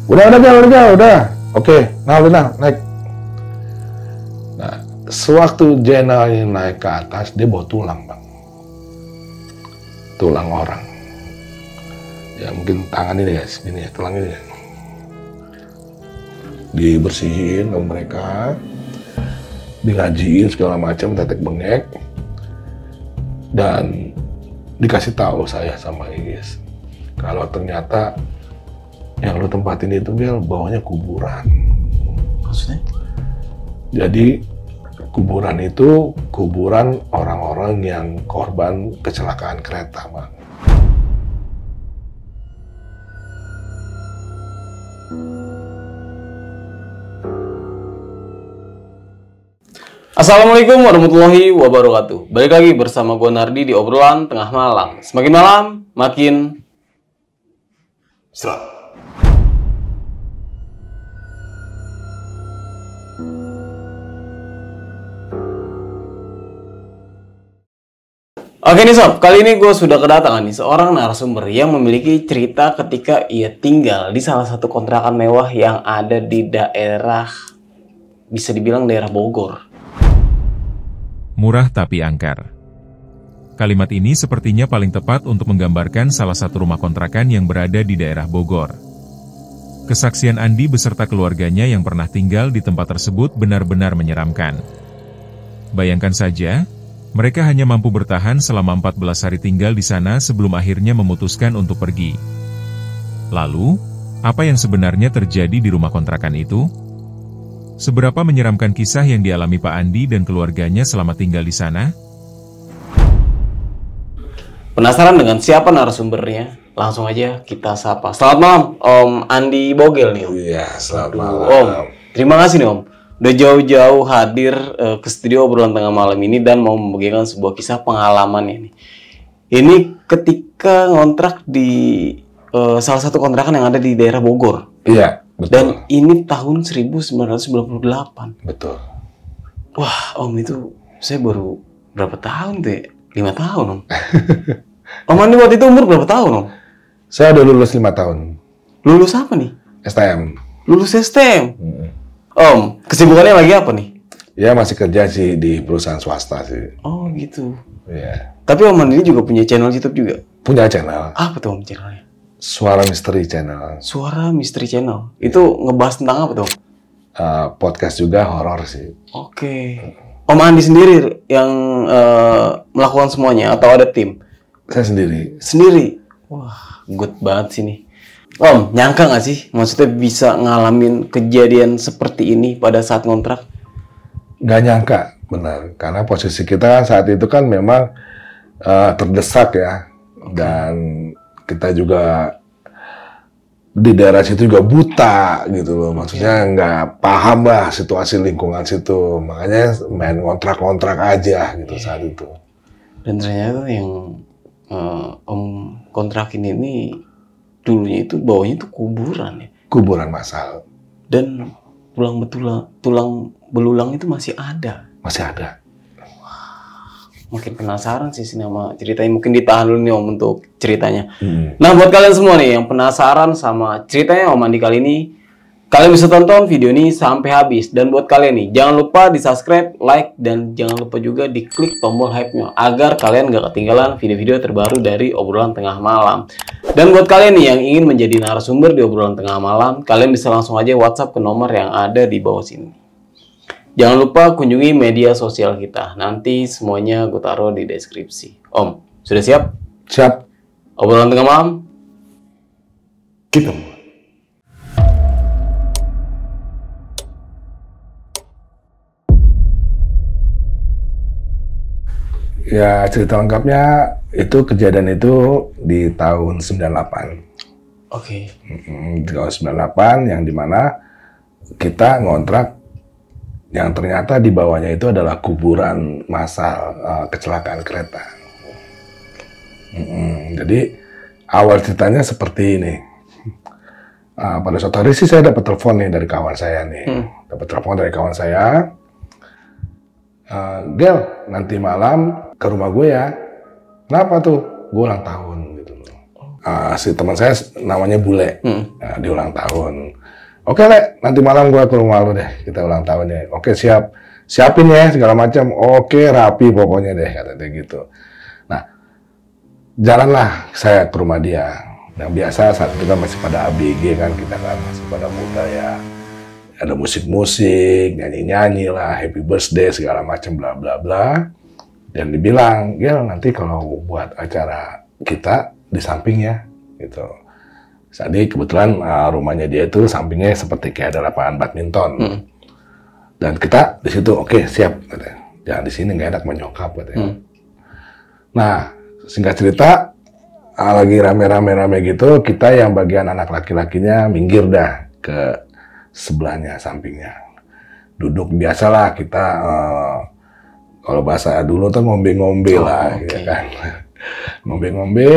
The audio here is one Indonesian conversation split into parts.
Udah. Oke, nah, naik. Nah, sewaktu Jenal ini naik ke atas, dia bawa tulang, Bang. Tulang orang. Ya mungkin tangan ini guys, ini ya, tulang ini ya. Dibersihin sama mereka, digajiin segala macam, tetek bengek, dan dikasih tahu saya sama Iis kalau ternyata yang lu tempatin itu Bel bawahnya kuburan. Maksudnya? Jadi kuburan itu kuburan orang-orang yang korban kecelakaan kereta, Bang. Assalamualaikum warahmatullahi wabarakatuh. Balik lagi bersama gue Nardi di obrolan tengah malam. Semakin malam, makin seram. Oke nih sob, kali ini gue sudah kedatangan nih seorang narasumber yang memiliki cerita ketika ia tinggal di salah satu kontrakan mewah yang ada di daerah, bisa dibilang daerah Bogor. Murah tapi angker. Kalimat ini sepertinya paling tepat untuk menggambarkan salah satu rumah kontrakan yang berada di daerah Bogor. Kesaksian Andi beserta keluarganya yang pernah tinggal di tempat tersebut benar-benar menyeramkan. Bayangkan saja, mereka hanya mampu bertahan selama 14 hari tinggal di sana sebelum akhirnya memutuskan untuk pergi. Lalu, apa yang sebenarnya terjadi di rumah kontrakan itu? Seberapa menyeramkan kisah yang dialami Pak Andi dan keluarganya selama tinggal di sana? Penasaran dengan siapa narasumbernya? Langsung aja kita sapa. Selamat malam, Om Andi Bogel nih, Om. Iya, selamat malam. Om, terima kasih nih, Om. Udah jauh-jauh hadir ke studio obrolan tengah malam ini dan mau membagikan sebuah kisah pengalaman ini. Ini ketika ngontrak di salah satu kontrakan yang ada di daerah Bogor. Iya, betul. Dan ini tahun 1998. Betul. Wah, Om, itu saya baru berapa tahun tuh ya? 5 tahun, Om. Om Andi waktu itu umur berapa tahun, Om? Saya udah lulus 5 tahun. Lulus apa nih? STM. Lulus STM. Om, kesibukannya lagi apa nih? Ya masih kerja sih di perusahaan swasta sih. Oh gitu. Iya. Tapi Om Andi juga punya channel YouTube juga? Punya channel. Apa tuh Om channelnya? Suara Misteri Channel. Suara Misteri Channel. Itu ngebahas tentang apa tuh? Podcast juga horor sih. Oke. Om Andi sendiri yang melakukan semuanya atau ada tim? Saya sendiri. Sendiri? Wah, good banget sih nih. Om, nyangka nggak sih? Maksudnya bisa ngalamin kejadian seperti ini pada saat ngontrak? Nggak nyangka, benar. Karena posisi kita saat itu kan memang terdesak ya. Okay. Dan kita juga di daerah situ juga buta gitu loh. Maksudnya nggak paham lah situasi lingkungan situ. Makanya main ngontrak-ngontrak aja gitu saat itu. Dan ternyata yang Om kontrakin ini dulunya itu bawahnya itu kuburan ya? Kuburan massal. Dan tulang belulang itu masih ada? Masih ada. Makin penasaran sih sama ceritanya. Mungkin ditahan dulu nih Om untuk ceritanya. Nah buat kalian semua nih yang penasaran sama ceritanya Om Andi kali ini, kalian bisa tonton video ini sampai habis. Dan buat kalian nih, jangan lupa di subscribe, like, dan jangan lupa juga diklik tombol hype-nya agar kalian gak ketinggalan video-video terbaru dari obrolan tengah malam. Dan buat kalian nih yang ingin menjadi narasumber di obrolan tengah malam, kalian bisa langsung aja WhatsApp ke nomor yang ada di bawah sini. Jangan lupa kunjungi media sosial kita. Nanti semuanya gue taruh di deskripsi. Om, sudah siap? Siap. Obrolan tengah malam? Kita mulai. Ya, cerita lengkapnya itu kejadian itu di tahun 98. Oke. Di tahun 98 yang dimana kita ngontrak yang ternyata di bawahnya itu adalah kuburan massal kecelakaan kereta. Jadi awal ceritanya seperti ini. Pada suatu hari sih saya dapat telepon nih dari kawan saya nih. Dapat telepon dari kawan saya. Gel, nanti malam ke rumah gue ya. Kenapa tuh? Gue ulang tahun gitu loh. si teman saya namanya Bule, nah, di ulang tahun. Oke Le, nanti malam gua ke rumah lu deh, kita ulang tahun ya. Oke siap, siapin ya segala macam. Oke rapi pokoknya deh, kata dia gitu. Nah, jalanlah saya ke rumah dia. Yang biasa saat itu kan masih pada ABG kan, kita kan masih pada muda ya. Ada musik-musik, nyanyi-nyanyi lah, happy birthday segala macam bla bla bla. Dan dibilang, Gel nanti kalau buat acara kita di sampingnya gitu. Jadi kebetulan rumahnya dia itu sampingnya seperti kayak ada lapangan badminton. Dan kita di situ oke, siap katanya. Jangan di sini nggak enak menyokap katanya. Nah, singkat cerita lagi rame-rame gitu, kita yang bagian anak laki-lakinya minggir dah ke sebelahnya, sampingnya. Duduk biasalah kita, kalau bahasa dulu tuh ngombe-ngombe lah, ya kan. Ngombe-ngombe,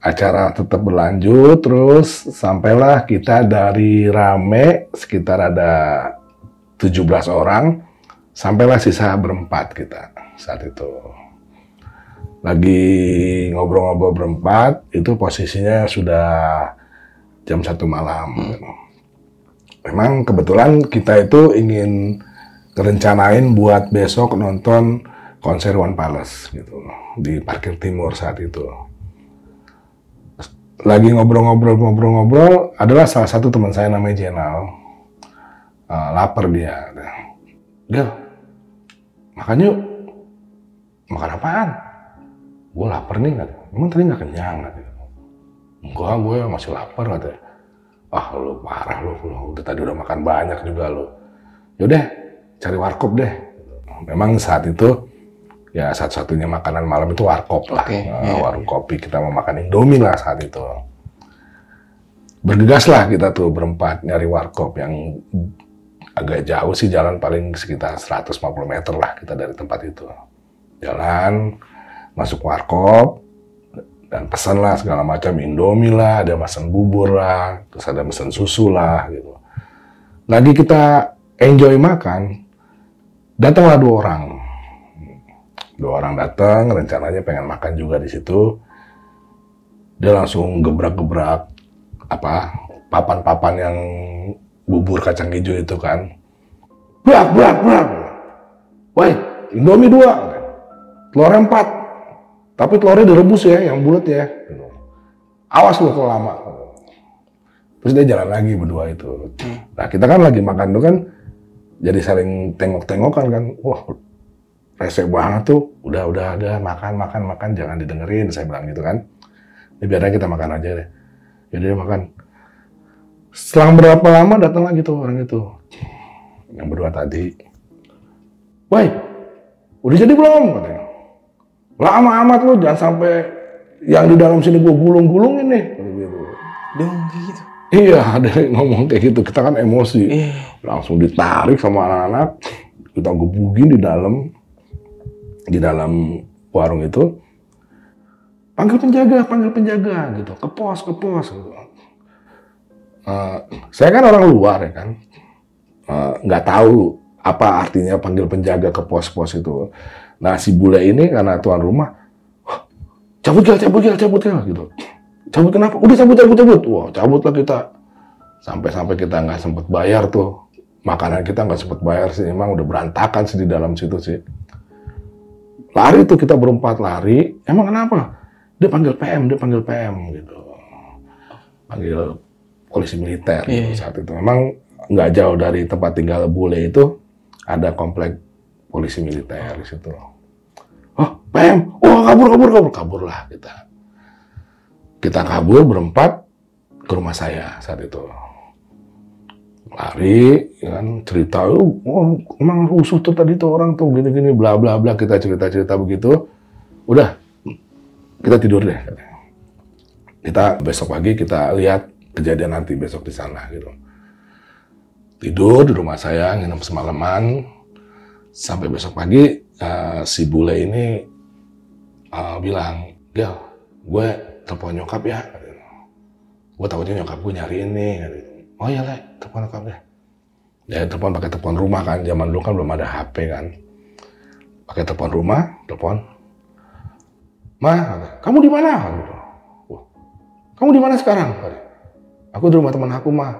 acara tetap berlanjut, terus sampailah kita dari rame, sekitar ada 17 orang, sampailah sisa berempat kita saat itu. Lagi ngobrol-ngobrol berempat, itu posisinya sudah jam 1 malam. Memang kebetulan kita itu ingin rencanain buat besok nonton konser One Palace gitu di Parkir Timur saat itu. Lagi ngobrol-ngobrol, adalah salah satu teman saya namanya Jenal. Lapar dia. Gel, makan yuk. Makan apaan? Gue lapar nih, katanya. Emang tadi nggak kenyang, katanya. Enggak, gue masih lapar, katanya. Ah, lu parah lu, udah tadi udah makan banyak juga lu. Yaudah, cari warkop deh. Memang saat itu, ya satu-satunya makanan malam itu warkop lah. Warung kopi, kita mau makan Indomie lah saat itu. Bergegas lah kita tuh berempat nyari warkop yang agak jauh sih, jalan paling sekitar 150 meter lah kita dari tempat itu. Jalan, masuk warkop, dan pesan lah segala macam, Indomie lah, ada pesan bubur lah, terus ada pesan susu lah gitu. Lagi kita enjoy makan, datanglah 2 orang. 2 orang datang, rencananya pengen makan juga di situ. Dia langsung gebrak-gebrak papan-papan yang bubur kacang hijau itu kan. Brak. Woi, Indomie 2, telur 4. Tapi telurnya direbus ya, yang bulat ya. Awas lu kalau lama. Terus dia jalan lagi berdua itu. Nah kita kan lagi makan tuh kan, jadi saling tengok-tengokan kan. Wah, rese banget tuh. Udah makan, jangan didengerin. Saya bilang gitu kan. Ya biarnya kita makan aja deh. Jadi dia makan. Selang berapa lama datang lagi tuh orang itu. Yang berdua tadi. Woi, udah jadi belum? Katanya. Lama amat lu, jangan sampai yang di dalam sini gua gulung-gulungin nih. Gitu. Dia ngomong kayak gitu? Iya, ada yang ngomong kayak gitu. Kita kan emosi. Langsung ditarik sama anak-anak. Kita gebugin di dalam warung itu. Panggil penjaga gitu. Ke pos gitu. Saya kan orang luar ya kan. Nggak tahu apa artinya panggil penjaga ke pos-pos itu. Nah si Bule ini karena tuan rumah, cabut gel gitu. Cabut kenapa? Udah cabut. Wah cabutlah kita. Sampai kita nggak sempet bayar tuh. Makanan kita nggak sempet bayar sih. Emang udah berantakan sih di dalam situ sih. Lari tuh kita berempat lari. Emang kenapa? Dia panggil PM gitu. Panggil polisi militer gitu saat itu. Memang nggak jauh dari tempat tinggal Bule itu ada komplek polisi militer di situ. Oh, PM, kabur lah kita. Kita kabur berempat ke rumah saya saat itu. Lari, kan cerita, emang rusuh tuh tadi tuh orang tuh gini-gini, bla bla bla, kita cerita begitu. Udah, kita tidur deh. Kita besok pagi kita lihat kejadian nanti besok di sana gitu. Tidur di rumah saya, nginep semalaman. Sampai besok pagi, si Bule ini bilang, Gel, gue telepon nyokap ya. Gue takutnya nyokap gue nyariin nih. Oh iya Le, telepon nyokap deh. Ya telepon pakai telepon rumah kan, zaman dulu kan belum ada HP kan. Pakai telepon rumah, telepon. Ma, kamu di mana? Kamu di mana sekarang? Aku di rumah teman aku, Ma.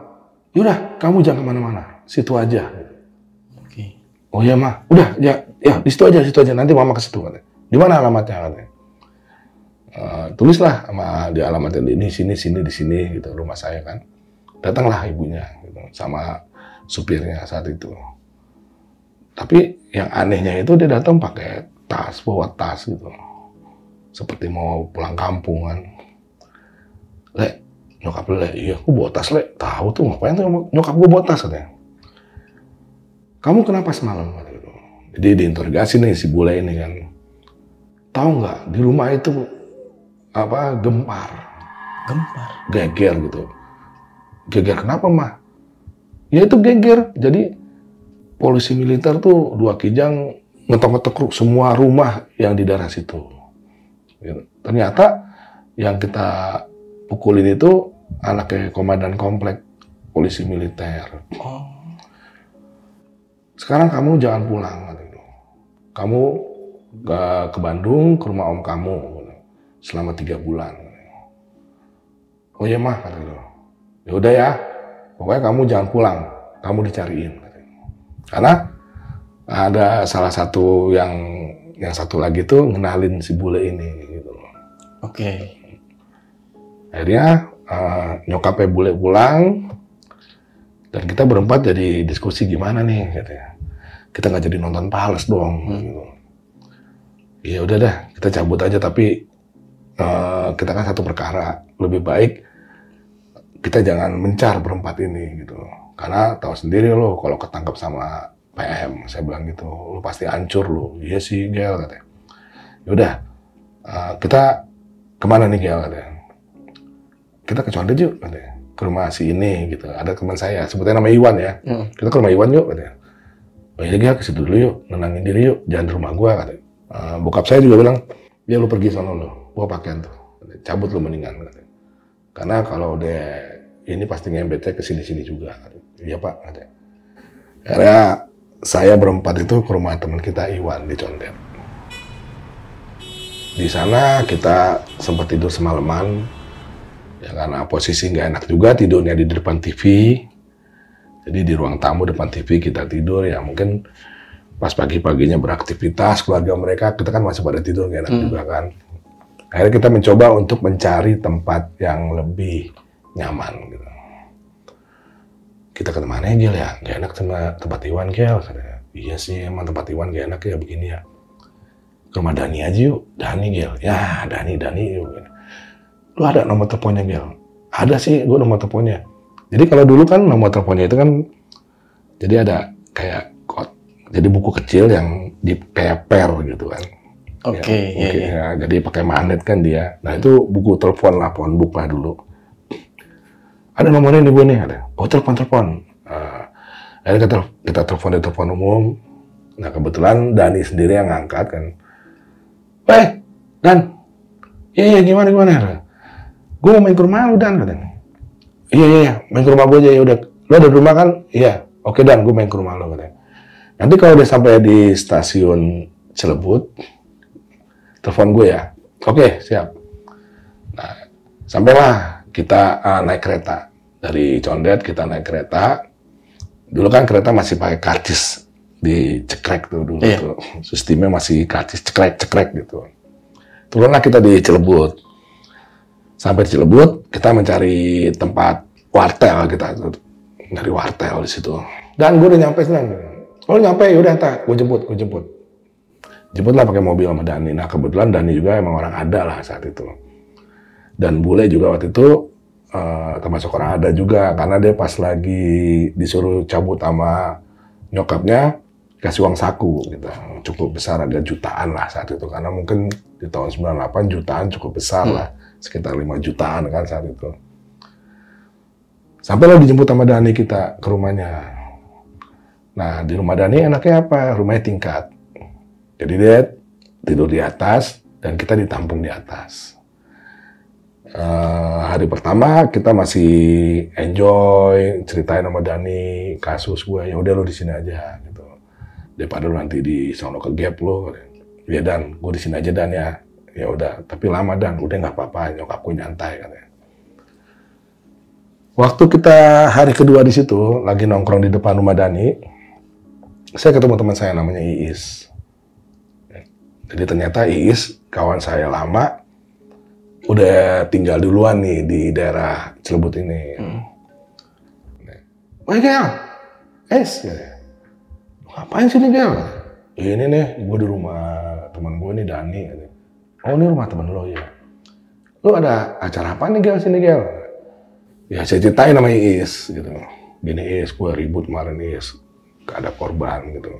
Yaudah, kamu jangan kemana-mana, situ aja. Oke. Oh iya, Ma. Udah, ya di situ aja. Nanti Mama ke situ. Di mana alamatnya? Katanya. Tulislah sama di alamatnya di sini di sini gitu, rumah saya kan. Datanglah ibunya gitu, sama supirnya saat itu. Tapi yang anehnya itu dia datang pakai tas, bawa tas gitu. Seperti mau pulang kampung kan. Lek, nyokap lu, Lek, iya aku bawa tas, Lek. Tahu tuh ngapain tuh nyokap gue bawa tas katanya. Kamu kenapa semalam? Gitu. Jadi diinterogasi nih si bule ini kan. Tahu nggak di rumah itu gempar. Geger gitu. Geger kenapa, Mah? Ya itu geger. Jadi polisi militer tuh 2 kijang ngetok-ngetok semua rumah yang di daerah situ. Ternyata yang kita pukulin itu anaknya komandan komplek polisi militer. Sekarang kamu jangan pulang. Kamu ke Bandung, ke rumah om kamu selama 3 bulan. Oh iya, Mah, kata dia. Ya udah ya, pokoknya kamu jangan pulang, kamu dicariin. Karena ada salah satu yang satu lagi tuh ngenalin si bule ini gitu. Oke. Akhirnya nyokapnya bule pulang dan kita berempat jadi diskusi gimana nih katanya. Kita nggak jadi nonton Pales dong. Gitu. Ya udah dah, kita cabut aja, tapi kita kan satu perkara, lebih baik kita jangan mencar berempat ini gitu. Karena tahu sendiri lo kalau ketangkap sama PM, saya bilang gitu, lo pasti hancur lo. Iya sih, Gel, katanya. Yaudah, kita kemana nih, Gel, katanya. Kita ke Condet yuk, katanya. Ke rumah si ini gitu. Ada teman saya, sebutnya nama Iwan ya. Kita ke rumah Iwan yuk, katanya. Oh iya, Gel, ke situ dulu yuk, nenangin diri yuk, jangan di rumah gua, katanya. Bokap saya juga bilang, ya lu pergi sana lo, bawa pakaian tuh, cabut lu mendingan, katanya. Karena kalau udah ini pasti ngembetnya ke sini-sini juga. Iya, Pak, katanya. Akhirnya saya berempat itu ke rumah teman kita Iwan di Condet. Di sana kita sempat tidur semalaman, ya karena posisi nggak enak juga tidurnya di depan TV. Jadi di ruang tamu depan TV kita tidur, ya mungkin pas pagi-paginya beraktivitas keluarga mereka, kita kan masih pada tidur nggak enak juga kan. Akhirnya kita mencoba untuk mencari tempat yang lebih nyaman gitu. Kita ke mana ya, Gil ya? Gak enak sama tempat Iwan, Gil. Iya sih, emang tempat Iwan gak enak ya begini ya. Ke rumah Dani aja yuk. Dani, Gil. Ya, Dani yuk. Lu ada nomor teleponnya, Gil? Ada sih, gue nomor teleponnya. Jadi kalau dulu kan nomor teleponnya itu kan, jadi ada kayak jadi buku kecil yang di kayak per gitu kan. Oke, ya, jadi pakai magnet kan dia. Nah itu buku telepon lah, phone book lah dulu. Ada nomornya nih gue nih, ada. Oh telepon. Akhirnya kita telepon di telepon umum. Nah kebetulan Dani sendiri yang ngangkat kan. Dan, iya gimana? Gue mau main ke rumah lu, Dan, katanya. Iya, main ke rumah gue aja, ya udah. Lu ada di rumah kan? Iya, oke Dan, gue main ke rumah lu, katanya. Nanti kalau udah sampai di stasiun Cilebut, telepon gue ya. Oke, siap. Nah, sampailah kita naik kereta. Dari Condet kita naik kereta. Dulu kan kereta masih pakai karcis dicekrek tuh dulu. Iya. Tuh. Sistemnya masih karcis cekrek gitu. Turunlah kita di Cilebut. Sampai di Cilebut, kita mencari tempat wartel kita. Dari wartel di situ. Dan gue udah nyampe senang. Oh nyampe, yaudah tak, gue jemput. Jemputlah pakai mobil sama Dani. Nah kebetulan Dani juga emang orang ada lah saat itu. Dan bule juga waktu itu termasuk orang ada juga, karena dia pas lagi disuruh cabut sama nyokapnya, kasih uang saku gitu. Cukup besar, ada jutaan lah saat itu. Karena mungkin di tahun 98 jutaan cukup besar lah. Sekitar 5 jutaan kan saat itu. Sampailah dijemput sama Dani kita ke rumahnya. Nah di rumah Dani enaknya apa? Rumahnya tingkat. Jadi dia tidur di atas dan kita ditampung di atas. Hari pertama kita masih enjoy, ceritain sama Dani kasus gue. Ya udah lo di sini aja gitu. Daripada lo nanti di sono ke gap lo. Ya Dan, gue di sini aja Dan ya. Ya udah, tapi lama Dan, udah nggak apa-apa, nyokap gue nyantai katanya. Waktu kita hari kedua di situ, lagi nongkrong di depan rumah Dani, saya ketemu teman saya namanya Iis. Jadi ternyata Iis, kawan saya lama, udah tinggal duluan nih di daerah Cilebut ini. Wah, Gel, ngapain sini Gel? Ini nih, gue di rumah teman gue nih Dani. Oh, ini rumah temen lo ya. Lo ada acara apa nih Gel sini Gel? Ya saya ceritain sama Iis gitu. Gini Iis, gue ribut kemarin Iis, ada korban gitu.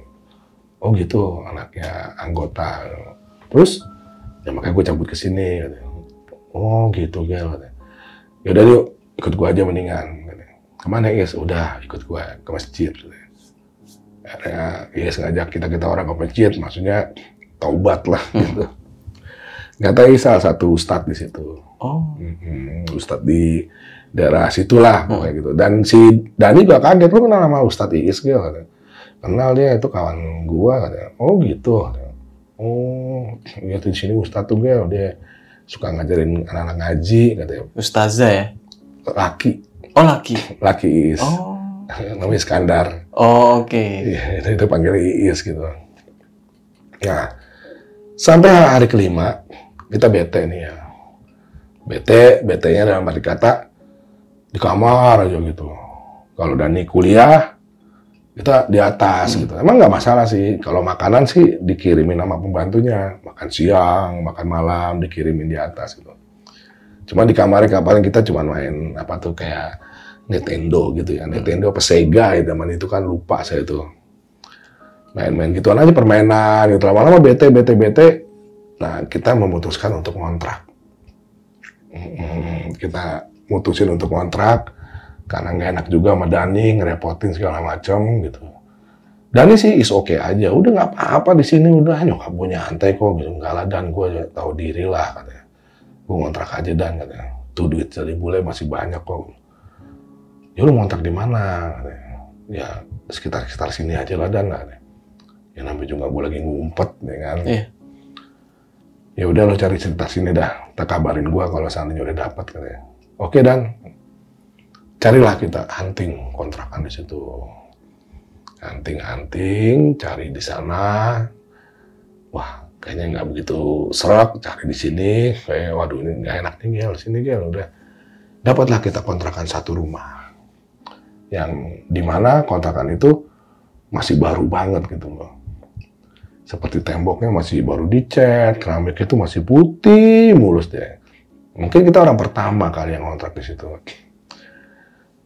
Oh gitu, anaknya anggota. Terus, ya makanya gue cabut ke sini. Gitu. Oh gitu Gel. Yaudah yuk, ikut gue aja mendingan. Kemana Iis? Udah ikut gue ke masjid. Akhirnya Iis ngajak kita orang ke masjid, maksudnya taubat lah gitu. Kata Iis salah satu ustadz di situ. Oh. Ustadz di daerah situlah kayak gitu. Dan si Dani juga kaget, lu kenal sama Ustadz Iis Gel? Kenal, dia itu kawan gua katanya. Oh gitu. Oh, ya di sini Ustadz tuh Gel, dia suka ngajarin anak-anak ngaji katanya. Ustazah ya? Laki. Oh laki. Laki Iis. Oh. Namanya Iskandar. Oh oke. Iya, itu panggil Iis gitu. Nah, sampai hari kelima kita bete nih ya. Betenya dalam arti kata di kamar aja gitu. Kalau Dani kuliah, kita di atas gitu. Emang nggak masalah sih. Kalau makanan sih dikirimin sama pembantunya. Makan siang, makan malam dikirimin di atas gitu. Cuma di kamarnya kapan kita cuma main apa tuh kayak Nintendo gitu ya. Nintendo apa Sega ya, zaman itu kan lupa saya tuh. Main-main gituan aja permainan gitu. Lama-lama bete. Nah, kita memutuskan untuk ngontrak. Kita mutusin untuk ngontrak karena nggak enak juga sama Dani ngerepotin segala macam gitu. Dani sih is oke aja, udah nggak apa-apa di sini, udah nyokap gue nyantai kok gitu. Enggak lah Dan, gue tahu diri lah katanya. Gue ngontrak aja Dan katanya. Tuh duit dari bule masih banyak kok. Ya lu ngontrak di mana? Ya sekitar sini aja lah Dan katanya. Ya namanya juga gue lagi ngumpet ya kan. Iya. Ya udah lo cari cerita sini dah, tak kabarin gua kalau seandainya udah dapat katanya. Oke Dan, carilah kita hunting kontrakan di situ. Hunting, cari di sana. Wah, kayaknya nggak begitu serak, cari di sini. Kayak waduh ini nggak enak nih Gel, sini Gel udah. Dapatlah kita kontrakan satu rumah, yang dimana kontrakan itu masih baru banget gitu loh. Seperti temboknya masih baru dicat, keramiknya itu masih putih mulus deh. Mungkin kita orang pertama kali yang kontrak di situ.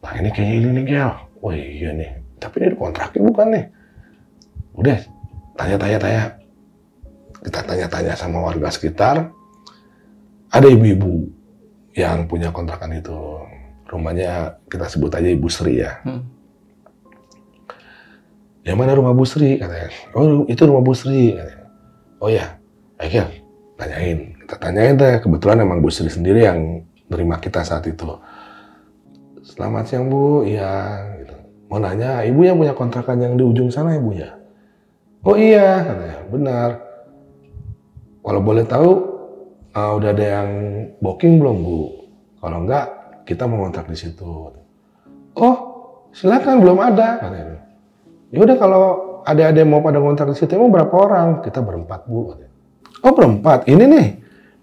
Nah ini kayaknya ini nih Gel. Oh iya nih, tapi ini kontraknya bukan nih. Udah, tanya. Kita tanya-tanya sama warga sekitar. Ada ibu-ibu yang punya kontrakan itu. Rumahnya kita sebut aja Ibu Sri ya. Yang mana rumah Bu Sri? Katanya. Oh itu rumah Bu Sri. Katanya. Oh ya, ayo tanyain. Kita tanyain deh. Kebetulan emang Bu Sri sendiri yang nerima kita saat itu. Selamat siang Bu. Iya. Gitu. Mau nanya, Ibu yang punya kontrakan yang di ujung sana Ibu ya? Oh iya. Katanya. Benar. Kalau boleh tahu, udah ada yang booking belum Bu? Kalau enggak, kita mau kontrak di situ. Oh, silakan belum ada. Katanya. Ya udah kalau ada mau pada ngontrak di situ, emang berapa orang? Kita berempat Bu. Oh berempat, ini nih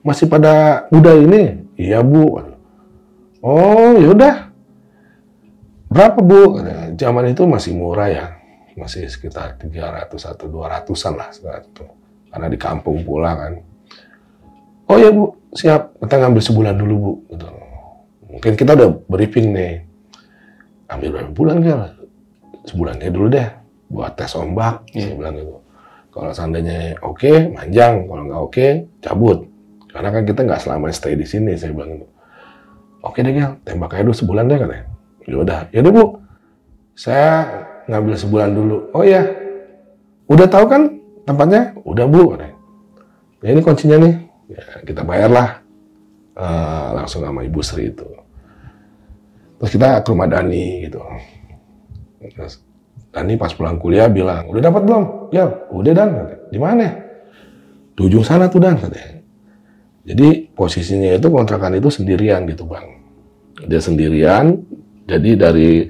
masih pada muda ini? Iya Bu. Oh yaudah. Berapa Bu? Zaman itu masih murah ya, masih sekitar 300 atau 200-an lah saat itu. Karena di kampung pula kan. Oh ya Bu, siap. Kita ngambil sebulan dulu Bu. Gitu. Mungkin kita udah briefing nih. Ambil berapa bulan kan? Sebulannya dulu deh, buat tes ombak, saya bilang gitu. Kalau seandainya oke, manjang. Kalau nggak oke, cabut. Karena kan kita nggak selamanya stay di sini, saya bilang gitu. Oke deh Gel, tembak aja dulu sebulan deh katanya. Yaudah Bu, saya ngambil sebulan dulu. Oh iya, udah tahu kan tempatnya? Udah Bu katanya. Ya ini kuncinya nih, ya, kita bayarlah langsung sama Ibu Sri itu. Terus kita ke rumah Dani gitu. Terus Dani pas pulang kuliah bilang, udah dapat belum? Ya, udah Dan. Di mana? Di ujung sana tuh Dan. Katanya. Jadi posisinya itu kontrakan itu sendirian gitu Bang. Dia sendirian Jadi dari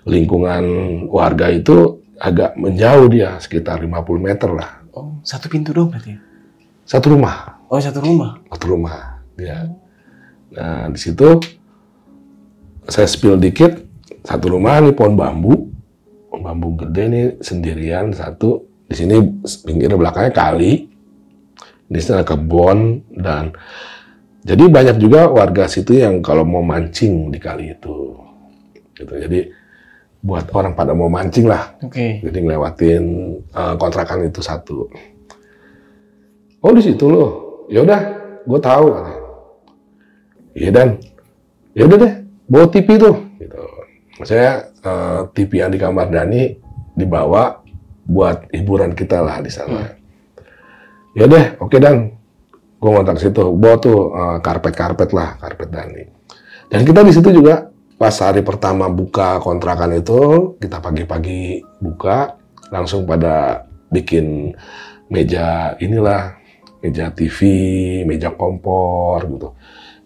lingkungan warga itu agak menjauh dia, sekitar 50 meter lah. Oh, satu pintu dong berarti? Satu rumah. Oh, satu rumah? Satu rumah, ya. Nah, di situ saya spill dikit, satu rumah nih pohon bambu gede nih sendirian satu. Di sini pinggirnya belakangnya kali, di sini ada kebun dan jadi banyak juga warga situ yang kalau mau mancing di kali itu, gitu. Jadi buat orang pada mau mancing lah. Oke. Jadi ngelewatin kontrakan itu satu. Oh di situ loh, ya udah, gue tahu. Iya dan, ya udah deh, bawa TV tuh. Gitu. Saya TV yang di kamar Dani dibawa buat hiburan kita lah di sana. Ya deh, oke dan, gue ngontak situ, bawa tuh karpet lah, karpet Dani. Dan kita di situ juga pas hari pertama buka kontrakan itu, kita pagi-pagi buka, langsung pada bikin meja inilah, meja TV, meja kompor gitu.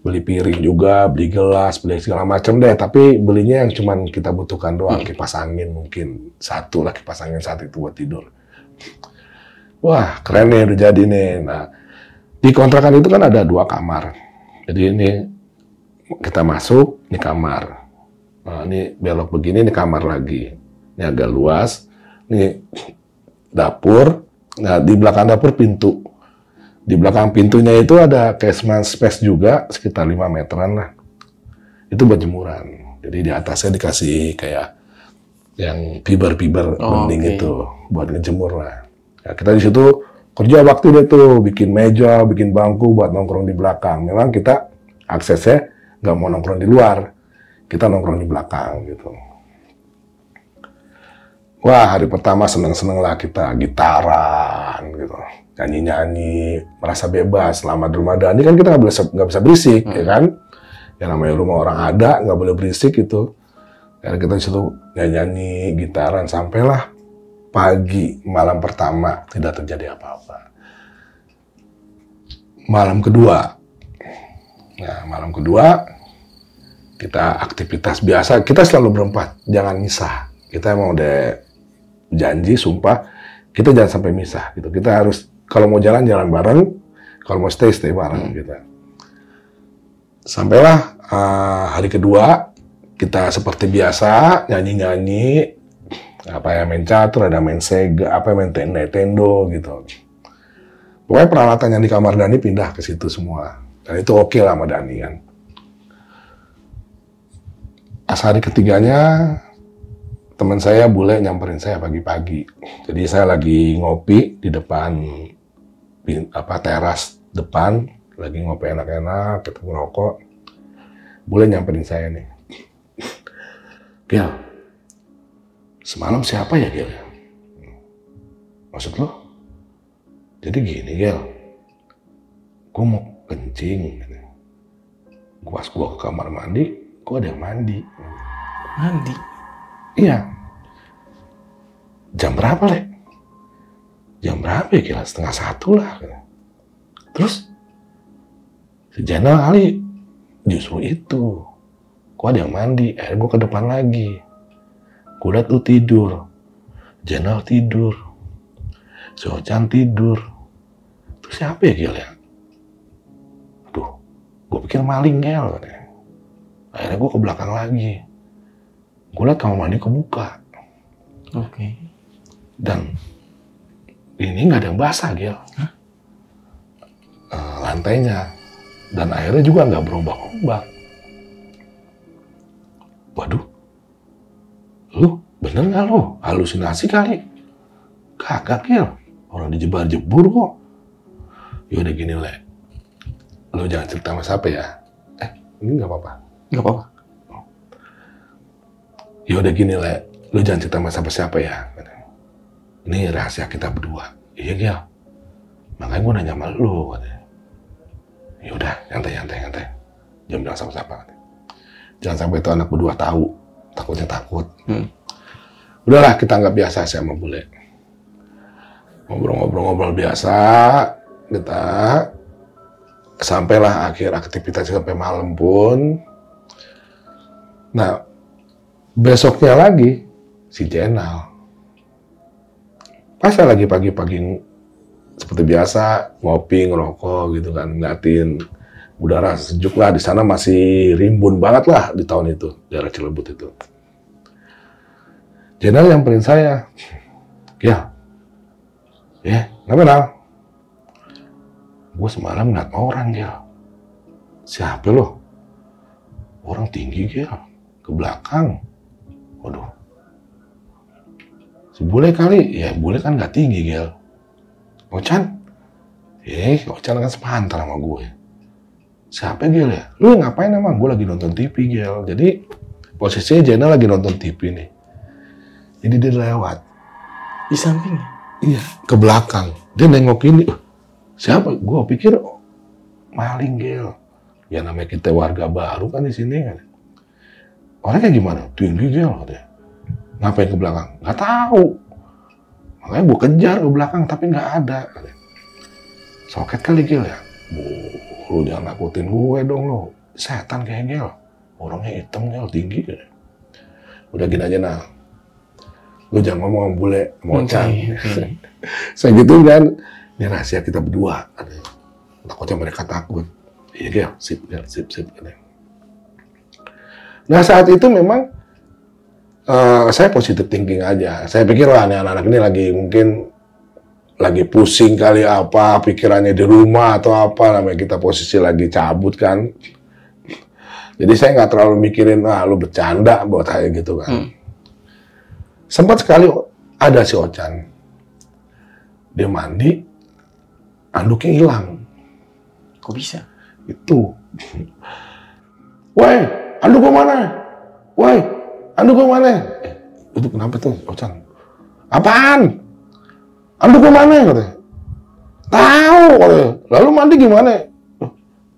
Beli piring juga, beli gelas, beli segala macam deh. Tapi belinya yang cuman kita butuhkan doang. Kipas angin mungkin satu lah, kipas angin saat itu buat tidur. Wah keren nih udah jadi nih. Nah di kontrakan itu kan ada 2 kamar. Jadi ini kita masuk, ini kamar. Nah, ini belok begini, ini kamar lagi. Ini agak luas. Ini dapur. Nah di belakang dapur pintu. Di belakang pintunya itu ada casement space juga, sekitar 5 meteran lah. Itu buat jemuran. Jadi di atasnya dikasih kayak yang fiber bening itu, buat ngejemur lah. Nah, kita di situ kerja waktu deh tuh, bikin meja, bikin bangku buat nongkrong di belakang. Memang kita aksesnya nggak mau nongkrong di luar, kita nongkrong di belakang gitu. Wah hari pertama seneng-seneng lah kita gitaran gitu. Nyanyi-nyanyi, merasa bebas. Selama di rumah Dani kan kita nggak bisa berisik, ya kan? Ya namanya rumah orang ada, nggak boleh berisik gitu. Dan kita disitu nyanyi, gitaran, sampailah pagi, malam pertama tidak terjadi apa-apa. Malam kedua, nah malam kedua kita aktivitas biasa. Kita selalu berempat, jangan misah. Kita emang udah janji, sumpah, kita jangan sampai misah gitu. Kita harus kalau mau jalan bareng, kalau mau stay bareng gitu. Sampailah hari kedua, kita seperti biasa nyanyi-nyanyi, apa ya main catur, ada main sega, apa main tendo gitu. Pokoknya peralatan yang di kamar Dani pindah ke situ semua, dan itu oke lah sama Dani kan. Pas hari ketiganya, teman saya bule nyamperin saya pagi-pagi. Jadi saya lagi ngopi di depan teras depan, lagi ngopi enak-enak, ketemu rokok. Bule nyamperin saya nih. Gil, semalam siapa ya Gil? Maksud lo? Jadi gini Gil, gue mau kencing. Pas gue ke kamar mandi, gue ada yang mandi. Mandi? Iya. Jam berapa, Le? Jam berapa ya, kira 12:30 lah. Terus, si Jenal kali justru itu. Kok ada yang mandi, akhirnya gue ke depan lagi. Gue liat lu tidur. Jenal tidur. Si Ocan tidur. Terus siapa ya, Gil ya? Aduh, gue pikir maling, Gil. Akhirnya gue ke belakang lagi. Gue liat kamar mandi kebuka. Oke. Dan ini nggak ada yang basah, Gil. Lantainya. Dan airnya juga nggak berombak-ombak. Waduh, lu bener nggak lu? Halusinasi kali? Kagak, Gil. Orang dijebar-jebur kok. Yaudah gini, Le. Lu jangan cerita sama siapa ya. Ini nggak apa-apa. Nggak apa-apa. Yaudah gini, Le. Lu jangan cerita sama siapa ya. Ini rahasia kita berdua. Iya, Gil. Makanya gue nanya sama lu. Yaudah, nyantai. Jangan bilang sama siapa. Jangan sampai itu anak berdua tahu. Takutnya takut. Udahlah, kita anggap biasa sih sama bule. Ngobrol-ngobrol biasa. Kita sampailah akhir aktivitas sampai malam pun. Nah, Besoknya lagi si Jenal. Pas saya lagi pagi-pagi seperti biasa ngopi ngerokok gitu kan, ngeliatin udara sejuk lah di sana, masih rimbun banget lah di tahun itu daerah Cilebut itu. Jenal nyamperin saya, ya, nggak kenal. Gue semalam ngeliat orang ya. Siapa lo? Orang tinggi ya, ke belakang. Waduh. Si bule kali, ya bule kan nggak tinggi Gel. Ocan? Ocan kan sepantar sama gue. Siapa Gel ya? Lu ngapain emang? Gue lagi nonton TV Gel. Jadi posisinya Jenal lagi nonton TV nih. Jadi dia lewat. Di sampingnya? Iya, ke belakang. Dia nengok ini. Siapa? Gue pikir maling Gel. Ya namanya kita warga baru kan di sini kan. Orangnya gimana? Tinggi Gel katanya. Ngapain ke belakang? Nggak tahu. Makanya gue kejar ke belakang tapi nggak ada. Soket kali Gel ya. Lu jangan nakutin gue dong lo. Setan kayak Gel. Orangnya hitam Gel, tinggi kan. Udah gini aja nah. Lu jangan ngomong sama bule, mau Ocan. Saya gitu kan. Ini rahasia kita berdua. Takutnya mereka takut. Iya Gel, sip Gel, sip. Nah saat itu memang saya positive thinking aja. Saya pikir lah anak-anak ini lagi pusing kali apa, pikirannya di rumah atau apa, namanya kita posisi lagi cabut kan. Jadi saya nggak terlalu mikirin, lu bercanda buat saya gitu kan. Sempat sekali ada si Ocan. Dia mandi, anduknya hilang. Kok bisa? Itu. Woi, anduk gua mana? Woi, anduk gua mana? Itu kenapa tuh, Ocan? Apaan? Anduk gua mana? Katanya. Tahu, katanya. Lalu mandi gimana?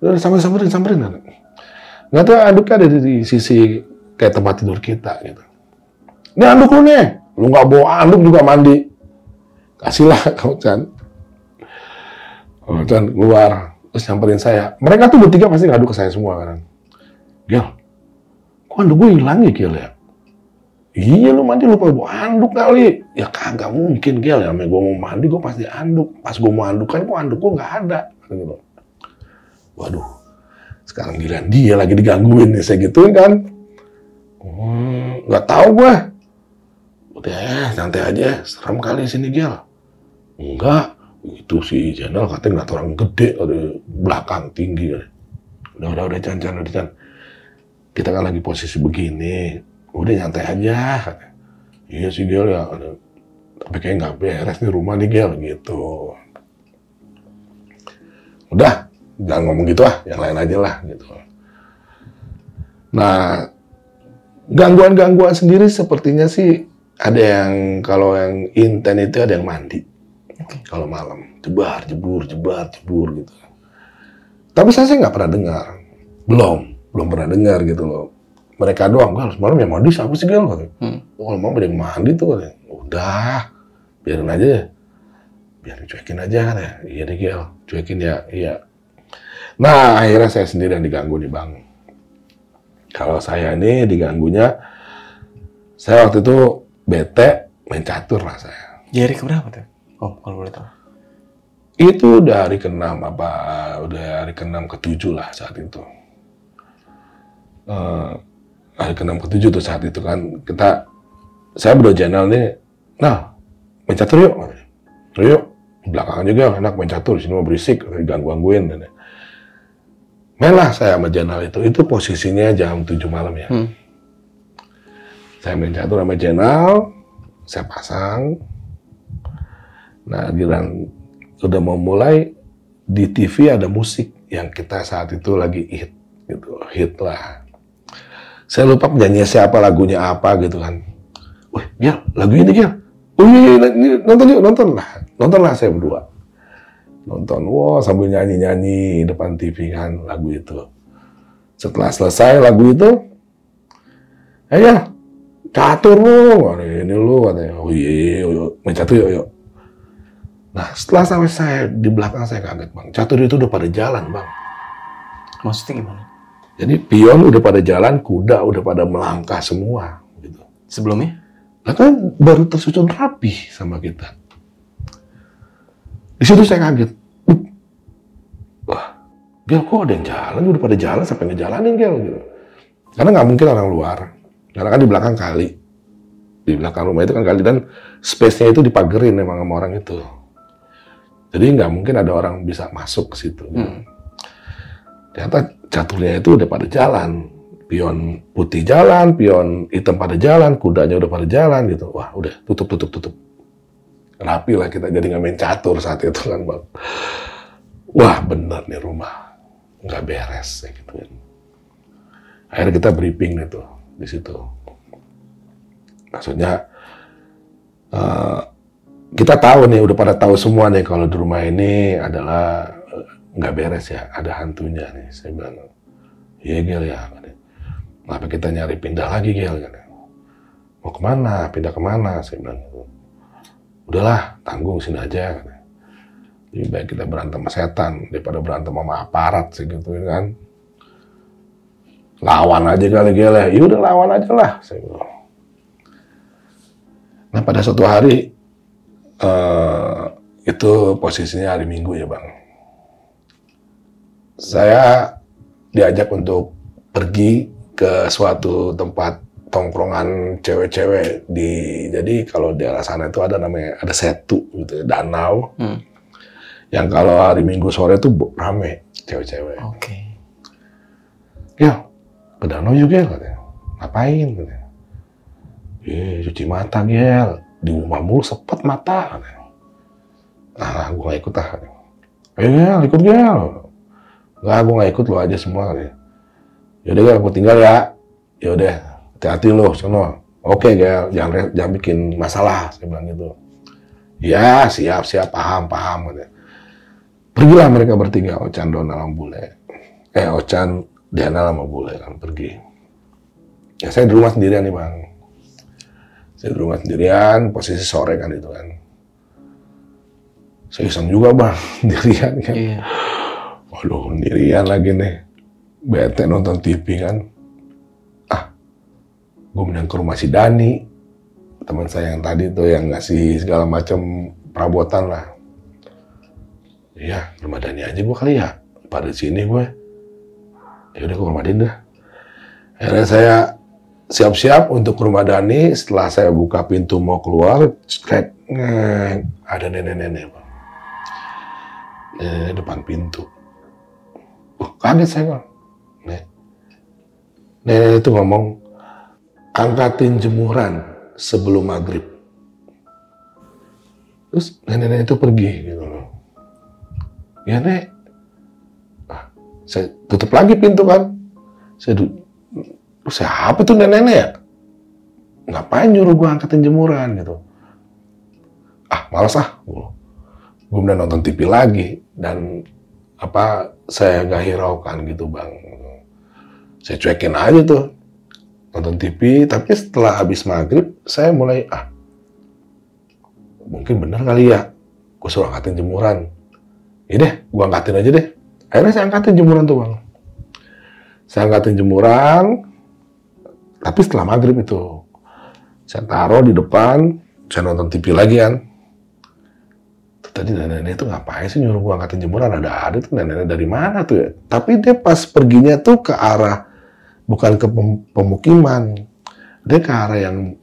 Udah samperin. Nggak tahu anduknya ada di sisi kayak tempat tidur kita gitu. Ini anduk lu nih. Lu nggak bawa anduk juga mandi. Kasihlah Ocan. Ocan keluar. Terus nyamperin saya. Mereka tuh bertiga pasti ngadu ke saya semua kan. Gel, kok anduk gue hilang ya Gel ya? Iya lu mandi lupa bawa anduk kali. Ya kagak mungkin Gel ya. Gue mau mandi gue pasti anduk. Pas gue mau andukan kok anduk gue nggak ada. Gitu. Waduh. Sekarang giliran dia lagi digangguin nih. Saya gituin kan. Nggak tahu gue. Udah santai aja. Serem kali sini Gel. Enggak. Itu si Jenal katanya ngeliat orang gede ada belakang tinggi. Udah jangan. Kita kan lagi posisi begini. Udah nyantai aja. Iya sih Gel ya. Tapi kayak nggak beres nih rumah nih Gel gitu. Udah, jangan ngomong gitu yang lain aja lah gitu. Nah, gangguan-gangguan sendiri sepertinya sih ada yang kalau yang inten itu ada yang mandi. Kalau malam, jebur gitu. Tapi saya nggak pernah dengar. Belum pernah dengar gitu loh. Mereka doang, harus malam yang mandi siapa sih Gel? Kalau mau ada yang mandi tuh katanya. Udah, biarin aja ya. Biarin cuekin aja kan ya. Iya deh Gel, cuekin ya, iya. Nah, akhirnya saya sendiri yang diganggu nih Bang. Kalau saya ini diganggunya, saya waktu itu bete main catur lah saya. Di hari keberapa tuh? Oh, kalau boleh tahu. Itu udah hari ke-6 udah hari ke-6 ke-7 lah saat itu. Hari ke-6 ke-7 tuh saat itu kan saya berdua Jenal nih, nah main catur yuk. Yuk, belakangan juga enak main catur, di sini mau berisik, digangguin. Main lah saya sama Jenal itu posisinya jam 7 malam ya. Saya main catur sama Jenal, saya pasang. Nah, giliran udah mau mulai, di TV ada musik yang kita saat itu lagi hit lah. Saya lupa penyanyi siapa, lagunya apa gitu kan. Wih, Gel, lagu ini Gel. Oh iya, nonton lah saya berdua. Nonton, sambil nyanyi depan TV kan lagu itu. Setelah selesai lagu itu, catur lu, ini lu katanya. Oh iya, main catur yuk. Nah, setelah sampai saya di belakang saya kaget Bang. Catur itu udah pada jalan Bang. Maksudnya gimana? Jadi pion udah pada jalan, kuda udah pada melangkah semua. Gitu. Sebelumnya? Nah kan baru tersusun rapi sama kita. Di situ saya kaget. Wah, Gel kok ada yang jalan, udah pada jalan sampai ngejalanin Gel gitu. Karena nggak mungkin orang luar. Karena kan di belakang kali. Di belakang rumah itu kan kali, dan space-nya itu dipagerin memang sama orang itu. Jadi nggak mungkin ada orang bisa masuk ke situ. Ternyata caturnya itu udah pada jalan. Pion putih jalan, pion hitam pada jalan, kudanya udah pada jalan gitu. Wah udah tutup. Rapi lah kita, jadi nggak main catur saat itu kan Bang. Wah bener nih rumah nggak beres ya gitu kan. Akhirnya kita briefing itu di situ. Maksudnya kita tahu nih, udah pada tahu semua nih kalau di rumah ini adalah nggak beres ya, ada hantunya nih. Saya bilang, iya Gel ya. Kenapa kita nyari pindah lagi Gel? Mau kemana? Pindah kemana? Saya bilang gitu. Udahlah, tanggung sini aja. Lebih baik kita berantem sama setan daripada berantem sama aparat segitu kan. Lawan aja kali Gel ya. Ya udah lawan aja lah. Saya bilang. Nah pada suatu hari itu posisinya hari Minggu ya Bang. Saya diajak untuk pergi ke suatu tempat tongkrongan cewek-cewek jadi kalau di daerah sana itu ada namanya setu gitu, danau. Yang kalau hari Minggu sore itu rame cewek-cewek. Oke. Ya, ke danau juga katanya. Ngapain katanya? Cuci mata Gel. Di rumah mulu sepet mata katanya. Ah, gue gak ikut lah. Gel, ikut Gel. Enggak, gue gak ikut, lo aja semua katanya. Yaudah Gel, aku tinggal ya. Yaudah, hati-hati lo, sono. Oke Gel, jangan bikin masalah, saya bilang gitu. Ya, siap, paham katanya. Pergilah mereka bertiga, Ocan, Donal, sama Bule. Ocan, Diana sama Bule kan pergi. Ya saya di rumah sendirian nih Bang. Saya di rumah sendirian, posisi sore kan itu kan. Saya iseng juga Bang, sendirian kan. Iya. Waduh, sendirian lagi nih. Bete nonton TV kan. Gue mending ke rumah si Dani. Teman saya yang tadi tuh yang ngasih segala macam perabotan lah. Iya, rumah Dani aja gue kali ya. Pada sini gue. Ya udah gue ke rumah Dani dah. Akhirnya saya siap-siap untuk ke rumah Dani. Setelah saya buka pintu mau keluar, ada nenek-nenek Bang. Nenek depan pintu. Kaget saya Bang. Nenek itu ngomong, angkatin jemuran sebelum maghrib. Terus nenek-nenek itu pergi gitu loh. Ya Nek. Saya tutup lagi pintu kan. Siapa tuh nenek-nenek ya? Ngapain nyuruh gue angkatin jemuran gitu? Malas gue udah nonton TV lagi. Dan saya gak hiraukan gitu Bang. Saya cuekin aja tuh. Nonton TV, tapi setelah habis maghrib, saya mulai, mungkin bener kali ya, gue suruh angkatin jemuran. Ya deh, gue angkatin aja deh. Akhirnya saya angkatin jemuran tuh Bang. Saya angkatin jemuran, tapi setelah maghrib itu. Saya taruh di depan, saya nonton TV lagi kan. Tadi nenek-nenek itu ngapain sih nyuruh gue angkatin jemuran? Ada tuh nenek-nenek dari mana tuh ya? Tapi dia pas perginya tuh ke arah, bukan ke pemukiman, dia ke arah yang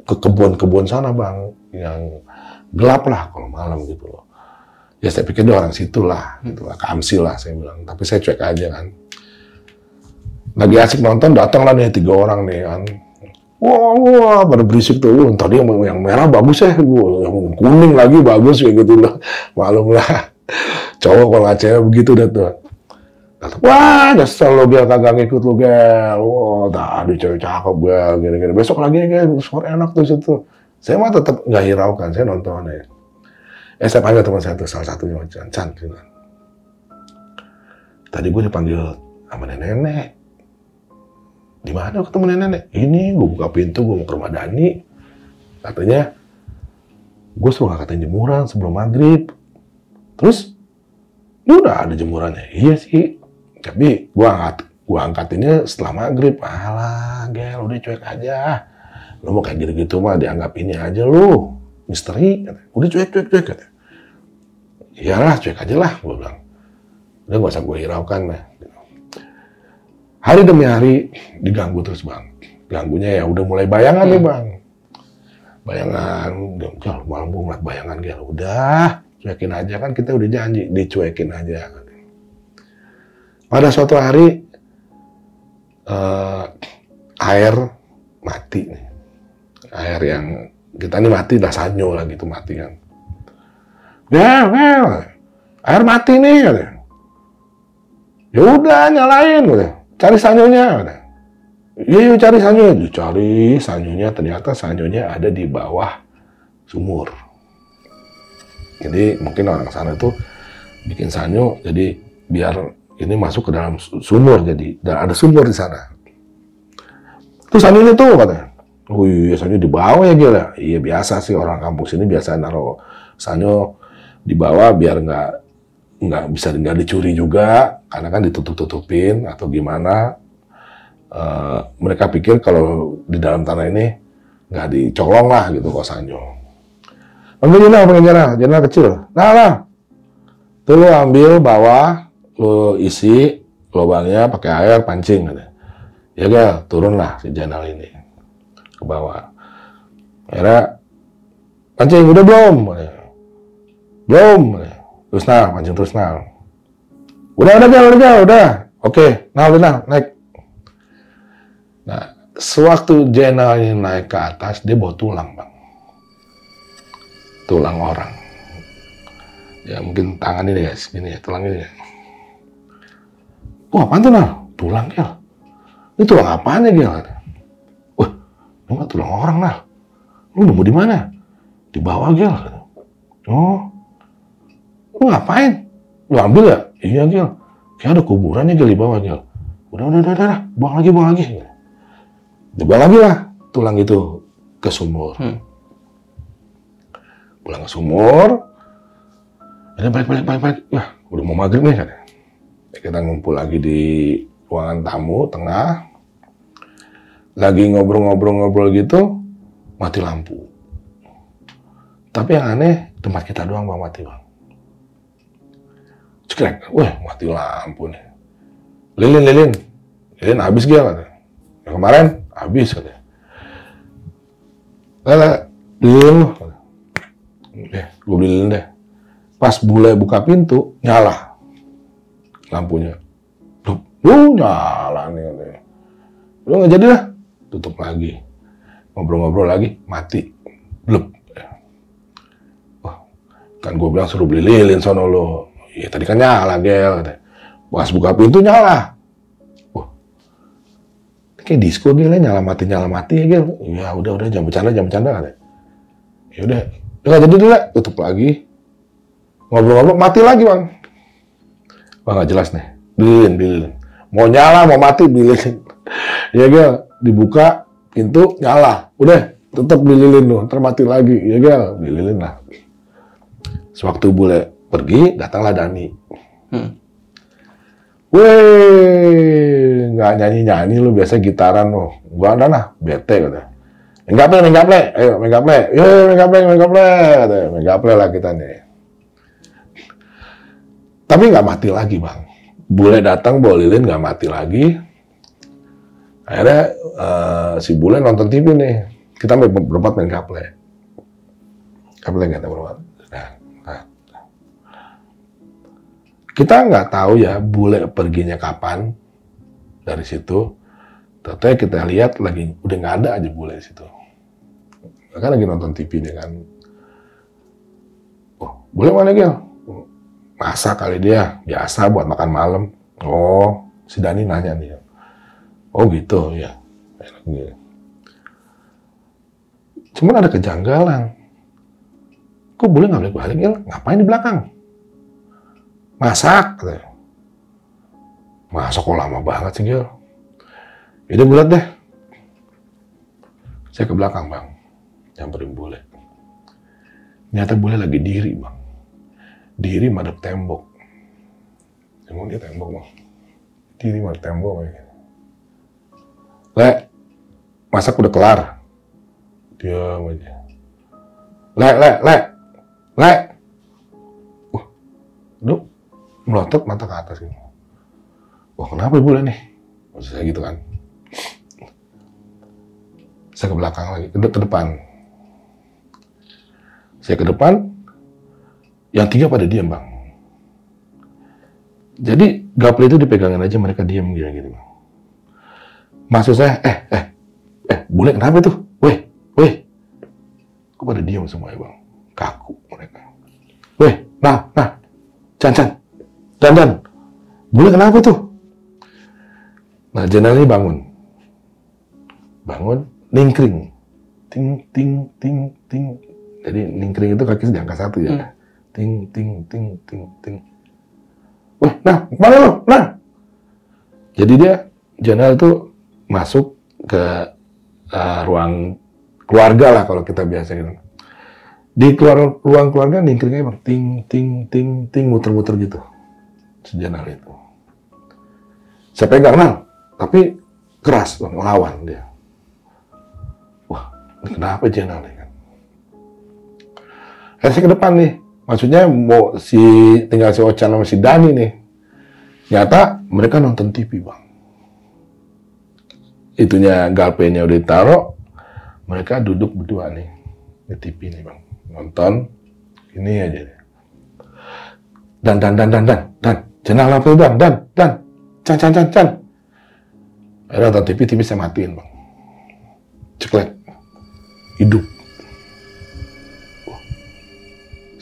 ke kebun-kebun sana Bang, yang gelap lah kalau malam gitu loh. Ya saya pikir dia orang situ lah, gitu lah, Kamsi lah saya bilang. Tapi saya cuek aja kan. Lagi asik nonton, datang lah nih 3 orang nih kan. Wah, pada berisik tuh. Tadi yang merah bagus ya, yang kuning lagi bagus kayak gitu loh. Malum lah, cowok kalau nggak cewek begitu dah tuh. Wah, nyesel lo Gel kagak ngikut lo Gel. Wah, tadi cewek cakep Gel, gini-gini. Besok lagi Gel, sore enak tuh situ. Saya mah tetap nggak hiraukan, saya nonton ya. Saya panggil teman saya tuh, salah satunya Chan. Tadi gue dipanggil sama nenek. Di mana ketemu nenek? Ini gue buka pintu, gue mau ke rumah Dani. Katanya, gue suruh angkatin jemuran sebelum maghrib. Terus, udah ada jemurannya. Iya sih. Tapi gue angkatinnya setelah maghrib. Alah, Gel, udah cuek aja. Lu mau kayak gitu-gitu mah dianggap ini aja lu, misteri. Udah cuek. Kata. Iyalah, cuek aja lah, gue bilang. Udah gak usah gue hiraukan. Nah. Hari demi hari diganggu terus bang. Ganggunya ya udah mulai bayangan nih bang. Bayangan, Gel, malam gue ngeliat bayangan Gel. Udah, cuekin aja kan kita udah janji, dicuekin aja. Pada suatu hari, air mati nih. Air yang kita nih mati, dah sanyo lah gitu mati kan. Gel, air mati nih. Ya udah nyalain, cari sanyonya. Iya cari sanyo, dicari sanyonya, ternyata sanyonya ada di bawah sumur. Jadi mungkin orang sana itu bikin sanyo, jadi biar ini masuk ke dalam sumur, jadi dan ada sumur di sana. Tuh sanyonya tuh katanya. Oh iya sanyo di bawah ya gila. Iya biasa sih orang kampung sini biasa naruh sanyo di bawah biar nggak bisa nggak dicuri juga, karena kan ditutup-tutupin atau gimana. Mereka pikir kalau di dalam tanah ini nggak dicolong lah gitu kok sanyo. Ambil jenal kecil. Nah, tuh lu ambil bawah, lu isi lubangnya pakai air pancing. Ya gak, turunlah si jenal ini ke bawah. Akhirnya pancing udah belum? Belum. Terus pancing terus Udah. Oke, naik. Nah, sewaktu jenal ini naik ke atas, dia bawa tulang, bang. Tulang orang. Ya, mungkin tangan ini, guys. Gini ya, tulang ini. Wah, apaan tuh, Nal? Tulang, Gel. Ini tulang apaan ya, Gel? Wah, ini nggak tulang orang, Nal. Lu nemu di mana? Di bawah, Gel. Oh. Lu ngapain? Lu ambil ya? Iya, Gel. Kayak ada kuburannya, Gel, di bawah, Gel. Udah. Buang lagi. Dibawa lagi lah tulang itu ke sumur. Pulang ke sumur, ada balik. Wah, udah mau maghrib nih kan. Kita ngumpul lagi di ruangan tamu tengah. Lagi ngobrol gitu, mati lampu. Tapi yang aneh, tempat kita doang bang mati bang. Cekrek, wah mati lampu nih. Lilin habis gak? Yang kemarin habis katanya. Beliin lu. Gue beliin deh. Pas bule buka pintu, nyala lampunya. Nyala nih katanya. Lu nggak jadi lah. Tutup lagi. Ngobrol-ngobrol lagi, mati. Blub. Wah, kan gue bilang suruh beli lilin sono lo. Iya tadi kan nyala Gel katanya. Pas buka pintu nyala. Kayak disco Gel, nyala mati ya Gel. Ya udah jangan bercanda kan. Ya udah nggak jadi dulu, tutup lagi. Ngobrol-ngobrol mati lagi bang. Wah nggak jelas nih. Bililin. Mau nyala mau mati bililin. Ya Gel, dibuka pintu nyala. Udah tetap bililin tuh, ntar mati lagi. Ya Gel, bililin lah. Sewaktu bule pergi, datanglah Dani. Weh, nggak nyanyi lu biasa gitaran lu. Gua ada lah, bete kata. Megaplay. Ayo megaplay. Kata. Megaplay lah kita nih. Tapi nggak mati lagi bang. Bule datang bawa lilin nggak mati lagi. Akhirnya si bule nonton TV nih. Kita berempat main gaplay. Gaplay kita berempat. Kita nggak tahu ya bule perginya kapan dari situ. Ternyata kita lihat lagi udah nggak ada aja bule di situ. Kan lagi nonton TV nih kan. Oh, bule mana Gel? Masak kali dia, biasa buat makan malam. Oh, si Dani nanya nih. Oh gitu ya. Cuman ada kejanggalan. Kok bule nggak balik Gel? Ngapain di belakang? Masak, katanya. Masak kok lama banget sih, Gil. Udah bulat deh. Saya ke belakang, bang. Nyamperin bule. Ternyata bule lagi diri, bang. Diri madep tembok. Emang dia tembok, bang. Diri madep tembok, bang. Le, masak udah kelar. Diam aja. Le. Lu melotot mata ke atas gitu. Wah, kenapa ibu nih? Maksud saya gitu kan. Saya ke belakang lagi, ke depan. Saya ke depan, yang 3 pada diam, Bang. Jadi gaple itu dipegangin aja, mereka diam gitu. Maksud saya, bule kenapa tuh? Weh. Kok pada diam semua ya, Bang? Kaku mereka. Weh, nah. Can. Dan. Bule kenapa tuh? Nah, Jenal ini bangun, ningkring. Ting. Jadi ningkring itu kaki diangkat 1 ya. Ting. Wah, nah, mana lo? Nah. Jadi Jenal itu masuk ke ruang keluarga lah kalau kita biasa gitu. Di ruang keluarga ningkringnya Bang, ting, muter-muter gitu. Jenal itu. Saya pegang, tapi keras, Bang, melawan dia. Wah, kenapa Jenal nih kan? Saya ke depan nih, maksudnya mau tinggal si Ocan sama si Dani nih. Nyata mereka nonton TV, Bang. Itunya galpenya udah ditaruh, mereka duduk berdua nih di TV nih, Bang. Nonton ini aja deh. Dan. Jenal apa itu, Dan. Can. Akhirnya nonton TV saya matiin, Bang. Ceklek. Hidup.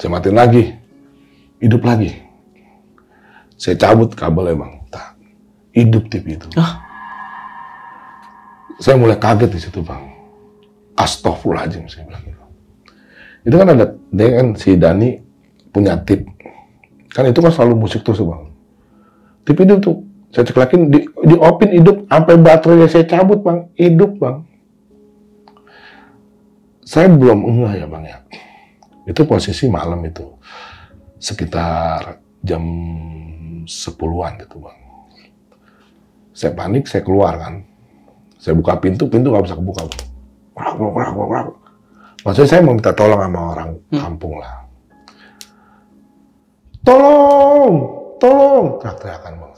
Saya matiin lagi. Hidup lagi. Saya cabut kabelnya, Bang. Hidup TV itu. Saya mulai kaget di situ, Bang. Astagfirullahaladzim, saya bilang gitu. Itu kan dia kan si Dani punya tip. Kan itu kan selalu musik terus, Bang. Tip hidup tuh. Saya ceklekin, di opin hidup, sampai baterainya saya cabut, Bang. Hidup, Bang. Saya belum ngeh ya, Bang, ya. Itu posisi malam itu. Sekitar jam 10-an gitu, Bang. Saya panik, saya keluar kan. Saya buka pintu nggak bisa kebuka, Bang. Wrak. Maksudnya saya mau minta tolong sama orang kampung lah. Tolong! Teriak-teriakan, Bang.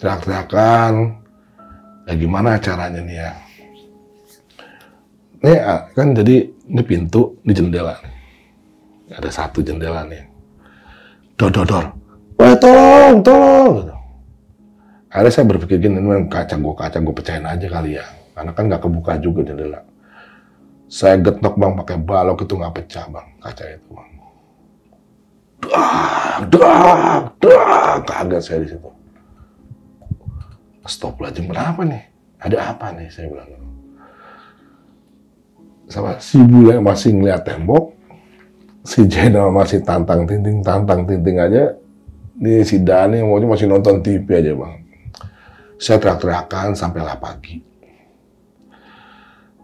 Teriak-teriakan, ya gimana caranya nih ya? Ini kan jadi ini pintu, ini jendela nih. Ada 1 jendela nih. Dor. Wah, tolong! Gitu. Akhirnya saya berpikir gini, ini kaca gue pecahin aja kali ya. Karena kan nggak kebuka juga jendela. Saya getok, Bang, pakai balok itu nggak pecah, Bang, kaca itu, Bang. Kaget saya di situ. Astagfirullahaladzim, kenapa nih? Ada apa nih? Saya bilang. Sama si bule masih ngeliat tembok, si Jenal masih tantang tinting aja. Ini si Dani masih nonton TV aja, Bang. Saya teriak-teriakan sampailah pagi.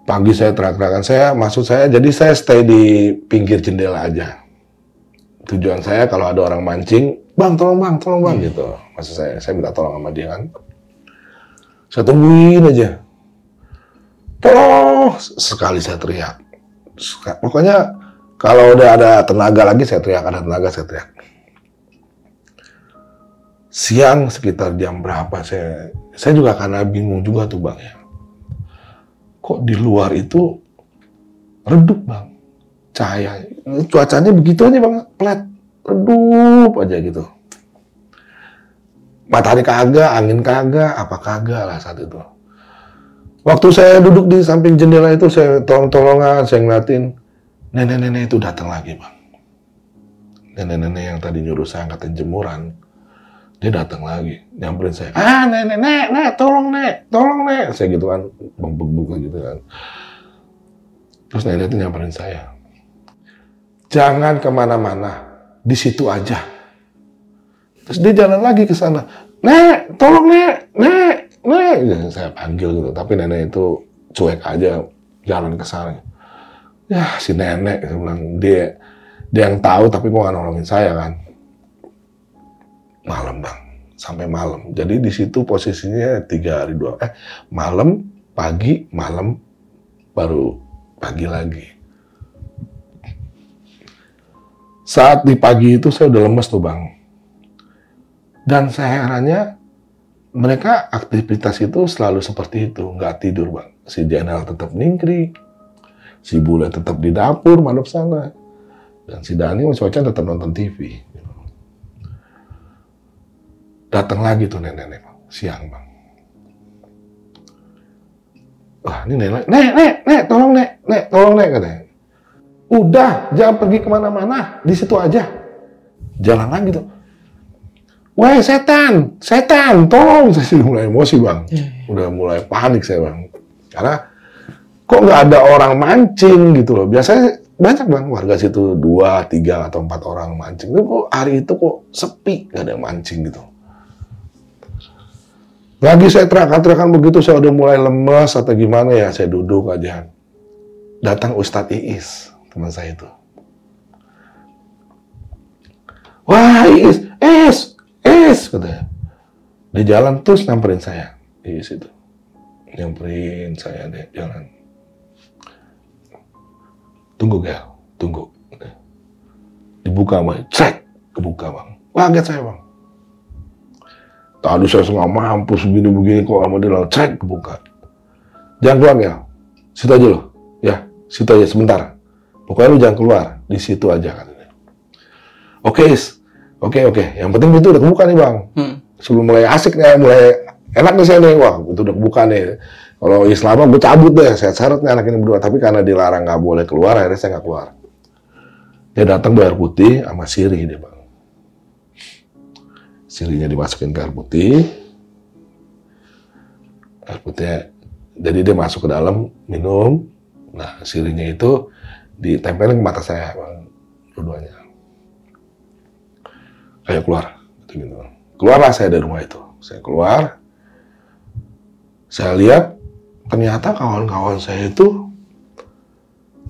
Pagi saya teriak-teriakan, jadi saya stay di pinggir jendela aja. Tujuan saya kalau ada orang mancing, Bang, tolong bang, gitu. Maksud saya minta tolong sama dia kan. Saya tungguin aja. Tolong! Sekali saya teriak. Pokoknya kalau udah ada tenaga lagi saya teriak, ada tenaga saya teriak. Siang sekitar jam berapa saya juga karena bingung juga tuh, Bang, ya. Kok di luar itu redup, Bang, cahaya. Cuacanya begitu aja, Bang, flat, redup aja gitu. Matahari kagak, angin kagak, apa kagak lah saat itu. Waktu saya duduk di samping jendela itu, saya tolong-tolongan, saya ngeliatin nenek-nenek itu datang lagi, Bang. Nenek-nenek yang tadi nyuruh saya angkatin jemuran, dia datang lagi, nyamperin saya. Nek, tolong nek. Saya gitu kan, beng-beng gitu kan. Terus nenek itu nyamperin saya. Jangan kemana-mana, di situ aja. Terus dia jalan lagi ke sana. Nek, tolong nek. Ya, saya panggil gitu, tapi nenek itu cuek aja jalan ke sana. Ya si nenek, saya bilang, dia yang tahu tapi kok nggak nolongin saya kan. Malam, Bang, sampai malam. Jadi di situ posisinya 3 hari 2. Malam, pagi, malam, baru pagi lagi. Saat di pagi itu saya udah lemes tuh Bang. Dan saya herannya mereka aktivitas itu selalu seperti itu, nggak tidur Bang. Si Jainal tetap ningkri, si Bule tetap di dapur madep sana, dan si Dani sama si Ocha tetap nonton TV. Datang lagi tuh nenek-nenek Bang, siang Bang. Wah ini nek, tolong nek katanya. Udah, jangan pergi kemana-mana, di situ aja. Jalan lagi tuh. Weh setan, tolong. Saya sudah mulai emosi Bang, udah mulai panik saya Bang. Karena kok nggak ada orang mancing gitu loh. Biasanya banyak Bang warga situ 2, 3 atau 4 orang mancing. Tapi kok hari itu kok sepi, nggak ada mancing gitu. Lagi saya teriakan begitu, saya udah mulai lemes atau gimana ya, saya duduk aja. Datang Ustadz Iis, teman saya itu. Wah Iis, katanya. Di jalan terus nyamperin saya, Iis itu. Nyamperin saya deh, jalan. Tunggu Gel, tunggu. Dibuka Bang, cek, kebuka Bang. Kaget saya Bang. Tadi saya nggak mampu begini kok sama dia langsung cek kebuka. Jangan keluar ya, situ aja loh, ya situ aja sebentar. Pokoknya lu jangan keluar, di situ aja katanya. Oke. Yang penting itu udah kebuka nih Bang. Sebelum mulai asik nih, mulai enak nih saya nih, wah itu udah kebuka nih. Kalau Islam gue cabut deh, saya syarat nih anak ini berdua. Tapi karena dilarang nggak boleh keluar, akhirnya saya nggak keluar. Dia datang bayar putih sama sirih dia Bang. Sirihnya dimasukin ke air putih. Air putihnya, jadi dia masuk ke dalam, minum. Nah, sirihnya itu ditempelin ke mata saya, Bang, dua-duanya. Ayo keluar, gitu. Keluarlah saya dari rumah itu. Saya keluar, saya lihat ternyata kawan-kawan saya itu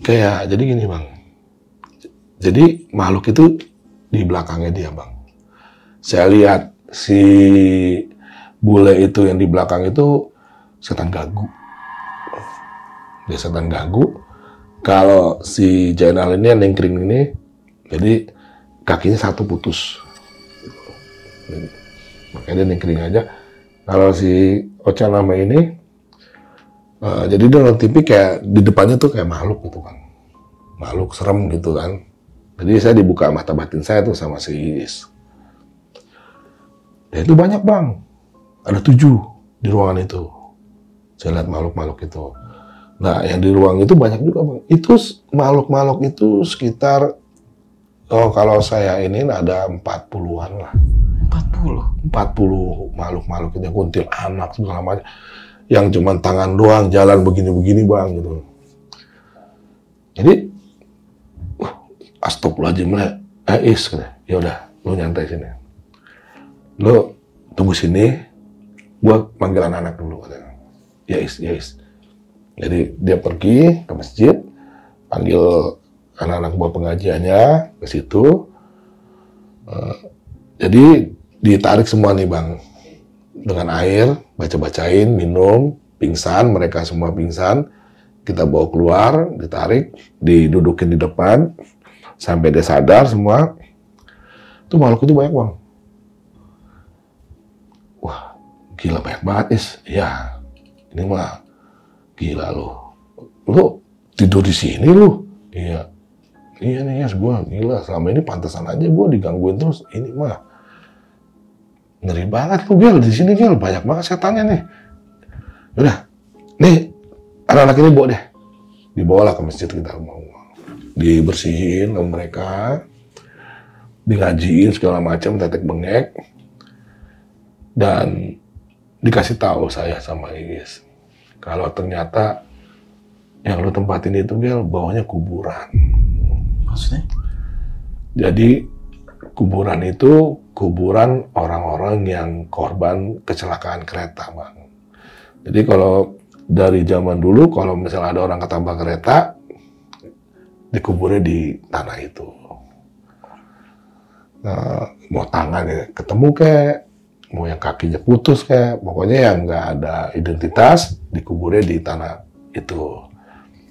kayak, jadi gini Bang. Jadi makhluk itu di belakangnya dia Bang. Saya lihat si Bule itu yang di belakang itu setan gagu. Dia setan gagu. Kalau si Jainal ini yang ningkring ini, jadi kakinya satu putus. Makanya dia ningkring aja. Kalau si Ocha nama ini, jadi dia nonton TV kayak di depannya tuh kayak makhluk gitu Bang. Makhluk serem gitu kan. Jadi saya dibuka mata batin saya tuh sama si Iis. Dan itu banyak Bang, ada 7 di ruangan itu. Saya lihat makhluk-makhluk itu. Nah yang di ruang itu banyak juga Bang. Itu makhluk-makhluk itu sekitar, kalau saya ini ada 40-an lah. 40 makhluk-makhluk itu, kuntil anak segala macam. Yang cuma tangan doang, jalan begini-begini Bang gitu. Jadi, astagfirullahaladzim, Is, ya udah, lu nyantai sini. Lo tunggu sini, gua panggil anak-anak dulu katanya. Ya Is. Jadi dia pergi ke masjid, panggil anak-anak buat pengajiannya ke situ. Jadi ditarik semua nih Bang, dengan air, baca-bacain, minum, pingsan, mereka semua pingsan. Kita bawa keluar, ditarik, didudukin di depan, sampai dia sadar semua. Itu makhluk itu banyak Bang. Wah, gila banyak banget, Is. Ya, ini mah gila lo. Lo tidur di sini lo? Iya. Iya nih, Is, gue gila. Selama ini pantesan aja gue digangguin terus. Ini mah ngeri banget lo, Gil. Di sini, Gil. Banyak banget setannya nih. Udah, nih anak-anak ini bawa deh. Dibawalah ke masjid kita mau. Dibersihin sama mereka. Digajiin segala macam, tetek bengek. Dan dikasih tahu saya sama Iis, kalau ternyata yang lu tempatin itu Gel, bawahnya kuburan. Maksudnya? Jadi kuburan itu kuburan orang-orang yang korban kecelakaan kereta Bang. Jadi kalau dari zaman dulu, kalau misalnya ada orang ketabrak kereta, dikuburnya di tanah itu. Nah, mau tangannya ketemu kayak, mau yang kakinya putus kayak, pokoknya yang nggak ada identitas, dikuburnya di tanah itu.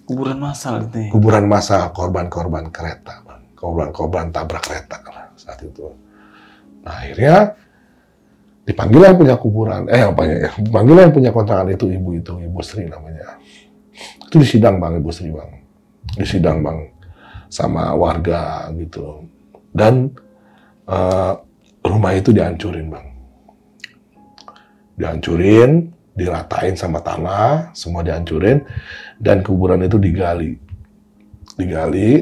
Kuburan massal gitu ya? Kuburan massal korban-korban kereta, Bang. Korban-korban tabrak kereta saat itu. Nah, akhirnya dipanggil yang punya kuburan, dipanggil yang punya kontrakan itu, Ibu Sri namanya. Itu disidang, Bang, Ibu Sri, Bang. Disidang, Bang, sama warga gitu. Dan rumah itu dihancurin, Bang. Dihancurin, diratain sama tanah, semua dihancurin, dan kuburan itu digali,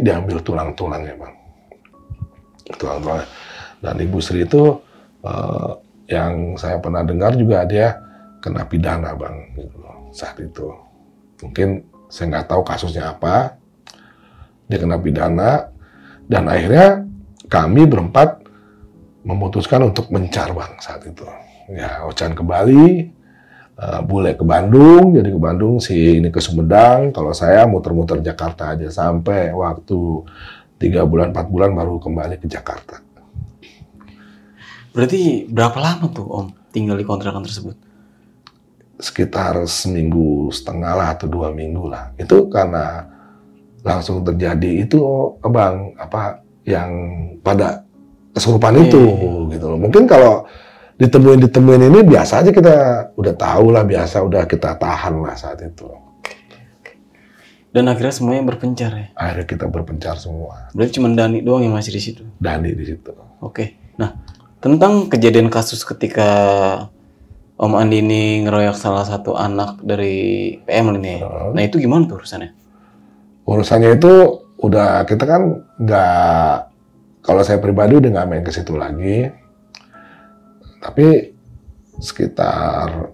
diambil tulang-tulangnya, Bang. Tulang-tulangnya. Dan Ibu Sri itu yang saya pernah dengar juga dia kena pidana, Bang, gitu, saat itu. Mungkin saya nggak tahu kasusnya apa, dia kena pidana, dan akhirnya kami berempat memutuskan untuk mencar, Bang, saat itu. Ya, Ocan ke Bali, Bule ke Bandung, jadi ke Bandung, si ini ke Sumedang, kalau saya muter-muter Jakarta aja, sampai waktu 3 bulan, 4 bulan baru kembali ke Jakarta. Berarti berapa lama tuh Om tinggal di kontrakan tersebut? Sekitar 1,5 minggu lah, atau 2 minggu lah. Itu karena langsung terjadi itu, Bang, yang pada kesurupan itu, gitu loh. Mungkin kalau ditemuin ini biasa aja, kita udah tahu lah, biasa udah kita tahan lah saat itu. Dan akhirnya semuanya berpencar ya? Akhirnya kita berpencar semua. Berarti cuma Dani doang yang masih di situ? Dani di situ. Oke. Nah, tentang kejadian kasus ketika Om Andi ini ngeroyok salah satu anak dari PM ini. Nah, itu gimana tuh urusannya? Urusannya itu udah, kita kan nggak, kalau saya pribadi udah nggak main ke situ lagi. Tapi sekitar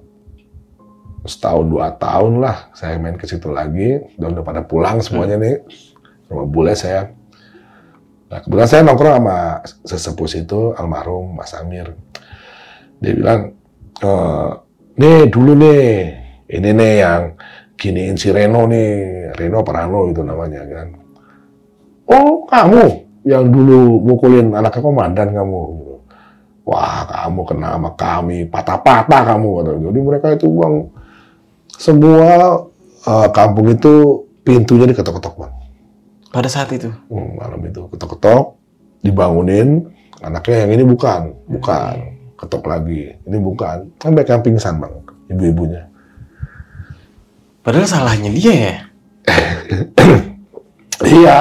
1-2 tahun lah saya main ke situ lagi, dan udah pada pulang semuanya nih, rumah bule saya. Nah, kebetulan saya nongkrong sama sesepuh itu, almarhum Mas Amir. Dia bilang, nih dulu nih, ini nih yang giniin si Reno nih, Reno Parano itu namanya kan. Oh, kamu yang dulu mukulin anaknya komandan kamu. Wah, kamu kena sama kami, patah-patah kamu. Jadi mereka itu, Bang, semua kampung itu pintunya diketok-ketok, Bang. Pada saat itu? Malam itu ketok-ketok, dibangunin, anaknya yang ini bukan, ketok lagi, ini bukan. Kan mereka pingsan, Bang, ibu-ibunya. Padahal salahnya dia ya? Iya.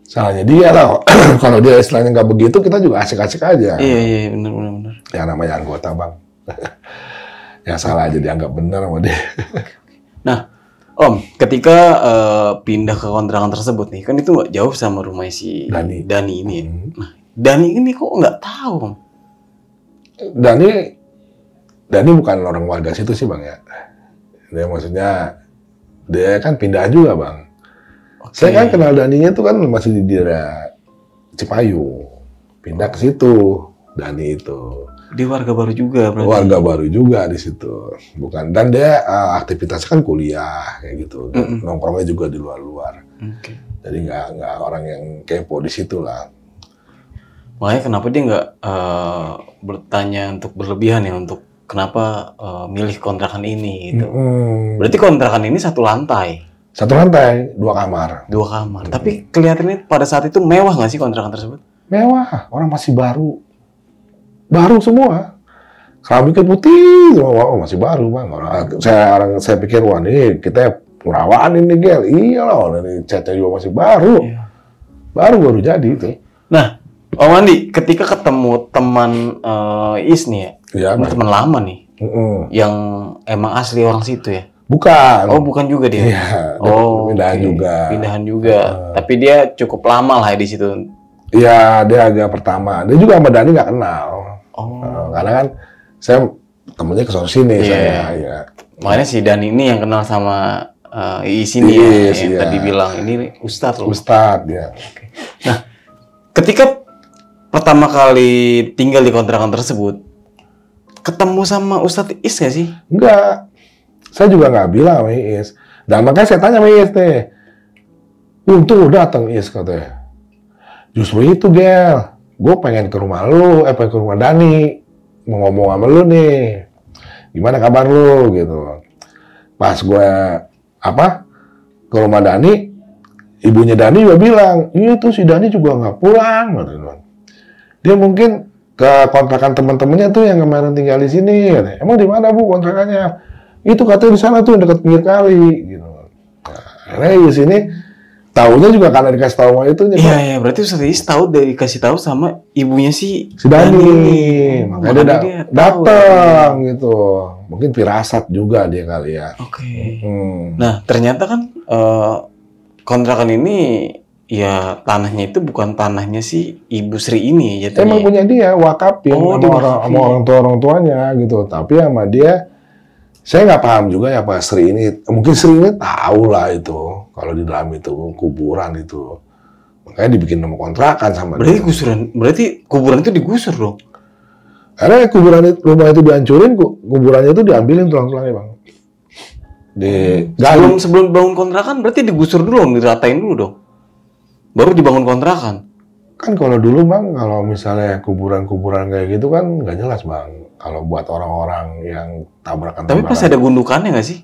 Salahnya dia lah. Kalau dia istilahnya nggak begitu, kita juga asik-asik aja. Iya, benar. Ya namanya anggota, Bang. Yang salah aja dianggap benar sama dia. Nah, Om, ketika pindah ke kontrakan tersebut nih, kan itu nggak jauh sama rumah si Dani ini. Nah, Dani ini kok nggak tahu, Om? Dani bukan orang warga situ sih, Bang, ya. Dia maksudnya, dia kan pindah juga, Bang. Saya kan kenal Daninya tuh kan masih di daerah Cipayung, pindah ke situ, Dani itu. Dia warga baru juga berarti? Warga baru juga di situ, bukan. Dan dia aktivitasnya kan kuliah kayak gitu, nongkrongnya juga di luar-luar. Jadi nggak orang yang kepo di situ lah. Makanya kenapa dia nggak bertanya untuk berlebihan ya, untuk kenapa milih kontrakan ini gitu. Berarti kontrakan ini 1 lantai? 1 lantai, 2 kamar. 2 kamar. Tapi kelihatannya pada saat itu mewah nggak sih kontrakan tersebut? Mewah, orang masih baru. Baru semua. Keramiknya putih, masih baru, Bang. Saya pikir, wah ini kita perawaan ini, Gel. Iyalah, ini catnya juga masih baru. Iya. Baru jadi itu. Nah, Om Andi, ketika ketemu teman Is nih ya, teman lama nih, yang emang asli orang situ ya? Bukan. Oh, bukan juga dia? Iya, pindahan juga. Tapi dia cukup lama lah ya di situ? Iya, dia agak pertama. Dia juga sama Dani nggak kenal. Karena kan saya temennya ke sini saya. Ya. Makanya si Dani ini yang kenal sama Iis ini yang tadi bilang ini Ustadz loh. Ustadz, ya. Nah, ketika pertama kali tinggal di kontrakan tersebut, ketemu sama Ustadz Iis nggak sih? Enggak. Saya juga nggak bilang sama Iis. Dan makanya saya tanya sama Iis nih. Untung udah datang Iis katanya. Justru itu, Gel. Gue pengen ke rumah lu, pengen ke rumah Dani. Mau ngomong sama lu nih. Gimana kabar lu, gitu. Pas gue, ke rumah Dani, ibunya Dani juga bilang, iya tuh si Dani juga nggak pulang. Dia mungkin ke kontrakan teman-temannya tuh yang kemarin tinggal di sini. Emang di mana Bu kontrakannya? Itu katanya di sana tuh dekat pinggir kali. Gitu. Nah, akhirnya di sini tahunya juga karena dikasih tahu sama itu. Iya, berarti Ustadz Iis tahu dari kasih tahu sama ibunya si Dani. Makanya dia datang ya. gitu. Mungkin firasat juga dia kali ya. Oke. Nah ternyata kan kontrakan ini ya tanahnya itu bukan tanahnya si Ibu Sri ini ya. Emang punya dia, wakafin sama orang tuanya gitu. Tapi sama dia, saya nggak paham juga ya Pak Sri ini. Mungkin Sri ini tahu lah itu kalau di dalam itu kuburan itu. Makanya dibikin nama kontrakan sama dia. Berarti kuburan itu digusur dong? Karena rumah itu dihancurin, kuburannya itu diambilin tulang-tulangnya Bang. Sebelum bangun kontrakan berarti digusur dulu, diratain dulu dong. Baru dibangun kontrakan. Kan kalau dulu Bang, kalau misalnya kuburan-kuburan kayak gitu kan nggak jelas Bang. Kalau buat orang-orang yang tabrakan. Tapi pasti ada gundukannya nggak sih?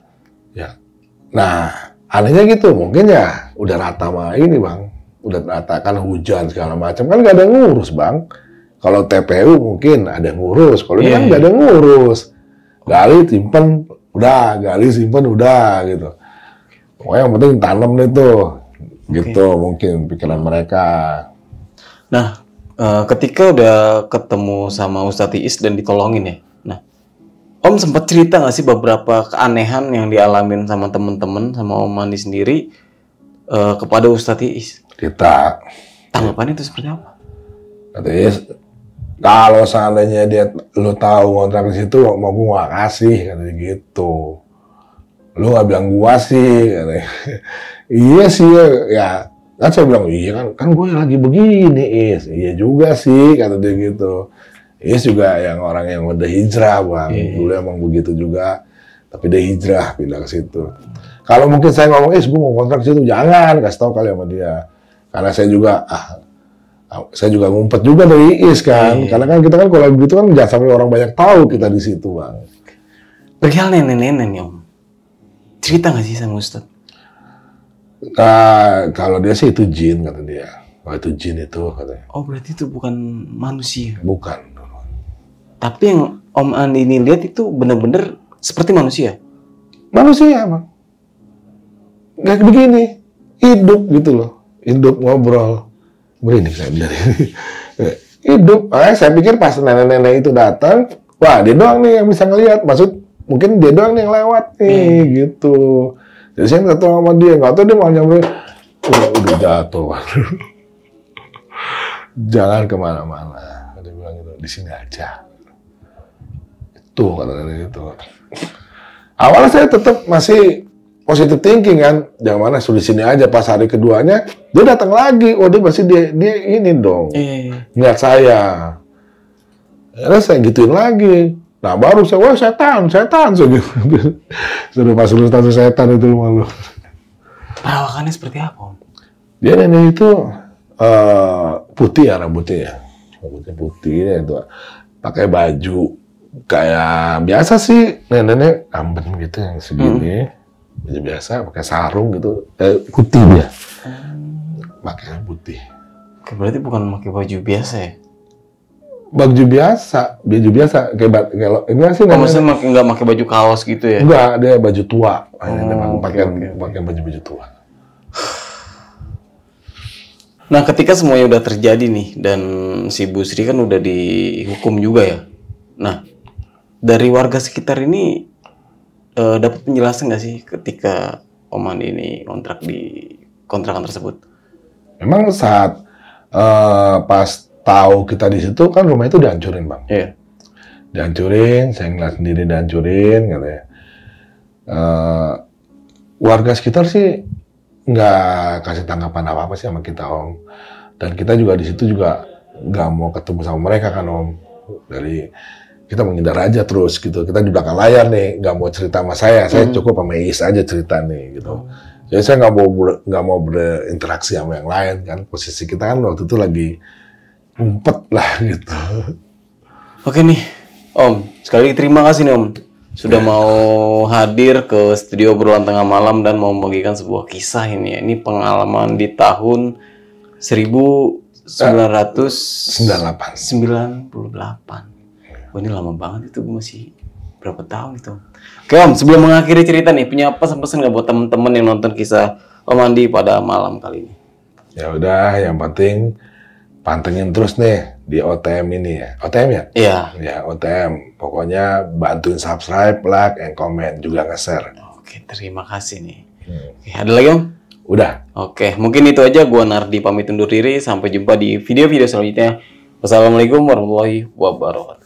Ya. Nah, anehnya gitu. Mungkin ya udah rata sama ini Bang. Udah rata kan hujan segala macam. Kan nggak ada ngurus Bang. Kalau TPU mungkin ada ngurus. Kalau ini kan nggak ada ngurus. Gali, simpen, udah. Gali, simpen, udah gitu. Pokoknya yang penting tanam deh tuh. Gitu mungkin pikiran mereka. Nah, ketika udah ketemu sama Ustadz Iis dan ditolongin ya. Nah, Om sempat cerita nggak sih beberapa keanehan yang dialamin sama temen-temen sama Om Andi sendiri kepada Ustadz Iis? Kita. Tanggapannya itu seperti apa? Kata Iis, kalau seandainya lu tahu kontrak di situ, mau gua nggak kasih, katanya gitu. Lu nggak bilang gua sih, katanya. Iya sih ya, kan saya bilang iya kan gue lagi begini Is, iya juga sih kata dia gitu. Is juga yang orang yang udah hijrah Bang, dulu emang begitu juga, tapi dia hijrah pindah ke situ. Kalau mungkin saya ngomong Is gue mau kontrak di situ, jangan kasih tahu kali sama dia, karena saya juga ngumpet juga dari Is kan, karena kan kita kan kalau begitu kan jangan sampai orang banyak tahu kita di situ Bang. Perihal nenek-nenek nih Om, cerita nggak sih sama Ustadz? Kalau dia sih itu jin kata dia. Oh itu jin itu katanya. Oh berarti itu bukan manusia? Bukan. Tapi yang Om Andi ini lihat itu benar-benar seperti manusia? Manusia Bang. Kayak begini. Hidup gitu loh. Hidup ngobrol. Begini saya bilang. Hidup. Saya pikir pas nenek-nenek itu datang, wah dia doang nih yang bisa ngelihat. Mungkin dia doang nih yang lewat nih gitu. Jadi saya nggak tahu sama dia, nggak tahu dia mau nyampe, udah jatuh. Jangan kemana-mana, dia bilang gitu, di sini aja. Itu kata-kata itu. Awalnya saya tetap masih positive thinking kan, jangan mana suruh di sini aja. Pas hari keduanya dia datang lagi, dia pasti dia ini dong, lihat saya. Akhirnya saya gituin lagi. Nah baru saya, wah setan, saya gitu. Sudah pas lu status setan itu malu. Perawakannya seperti apa Om? Dia nenek itu putih ya rambutnya ya, rambutnya putih ya itu, pakai baju kayak biasa sih nenek ambon gitu yang segini, baju biasa, pakai sarung gitu, putih dia, pakai putih. Berarti bukan pakai baju biasa ya? Baju biasa kayak enggak sih. Maksudnya nggak pakai baju kaos gitu ya? Enggak, dia baju tua. Pakai baju tua. Nah, ketika semuanya udah terjadi nih dan si Bu Sri kan udah dihukum juga ya. Nah, dari warga sekitar ini dapat penjelasan nggak sih ketika Om Andi ini kontrak di kontrakan tersebut? Memang saat pas tahu kita di situ kan rumah itu dihancurin Bang. Iya. Dihancurin, saya ngeliat sendiri dihancurin katanya. Warga sekitar sih nggak kasih tanggapan apa-apa sih sama kita Om. Dan kita juga di situ juga nggak mau ketemu sama mereka kan Om. Dari kita menghindar aja terus gitu. Kita di belakang layar nih, nggak mau cerita sama saya cukup sama Is aja cerita nih gitu. Jadi saya nggak mau berinteraksi sama yang lain kan. Posisi kita kan waktu itu lagi ngumpet lah gitu. Oke nih, Om. Sekali lagi terima kasih nih Om. sudah mau hadir ke studio obrolan tengah malam dan mau membagikan sebuah kisah ini ya. Ini pengalaman di tahun 1998. Wah, ini lama banget itu, gue masih berapa tahun itu. Oke Om, sebelum mengakhiri cerita nih, punya pesan-pesan nggak buat temen-temen yang nonton kisah Om Andi pada malam kali ini? Ya udah, yang penting pantengin terus nih di OTM ini ya. OTM ya? Iya. Ya, OTM. Pokoknya bantuin subscribe, like, and comment, juga nge-share. Oke, terima kasih nih. Oke, ada lagi Om? Udah. Oke, mungkin itu aja. Gua Nardi pamit undur diri. Sampai jumpa di video-video selanjutnya. Wassalamualaikum warahmatullahi wabarakatuh.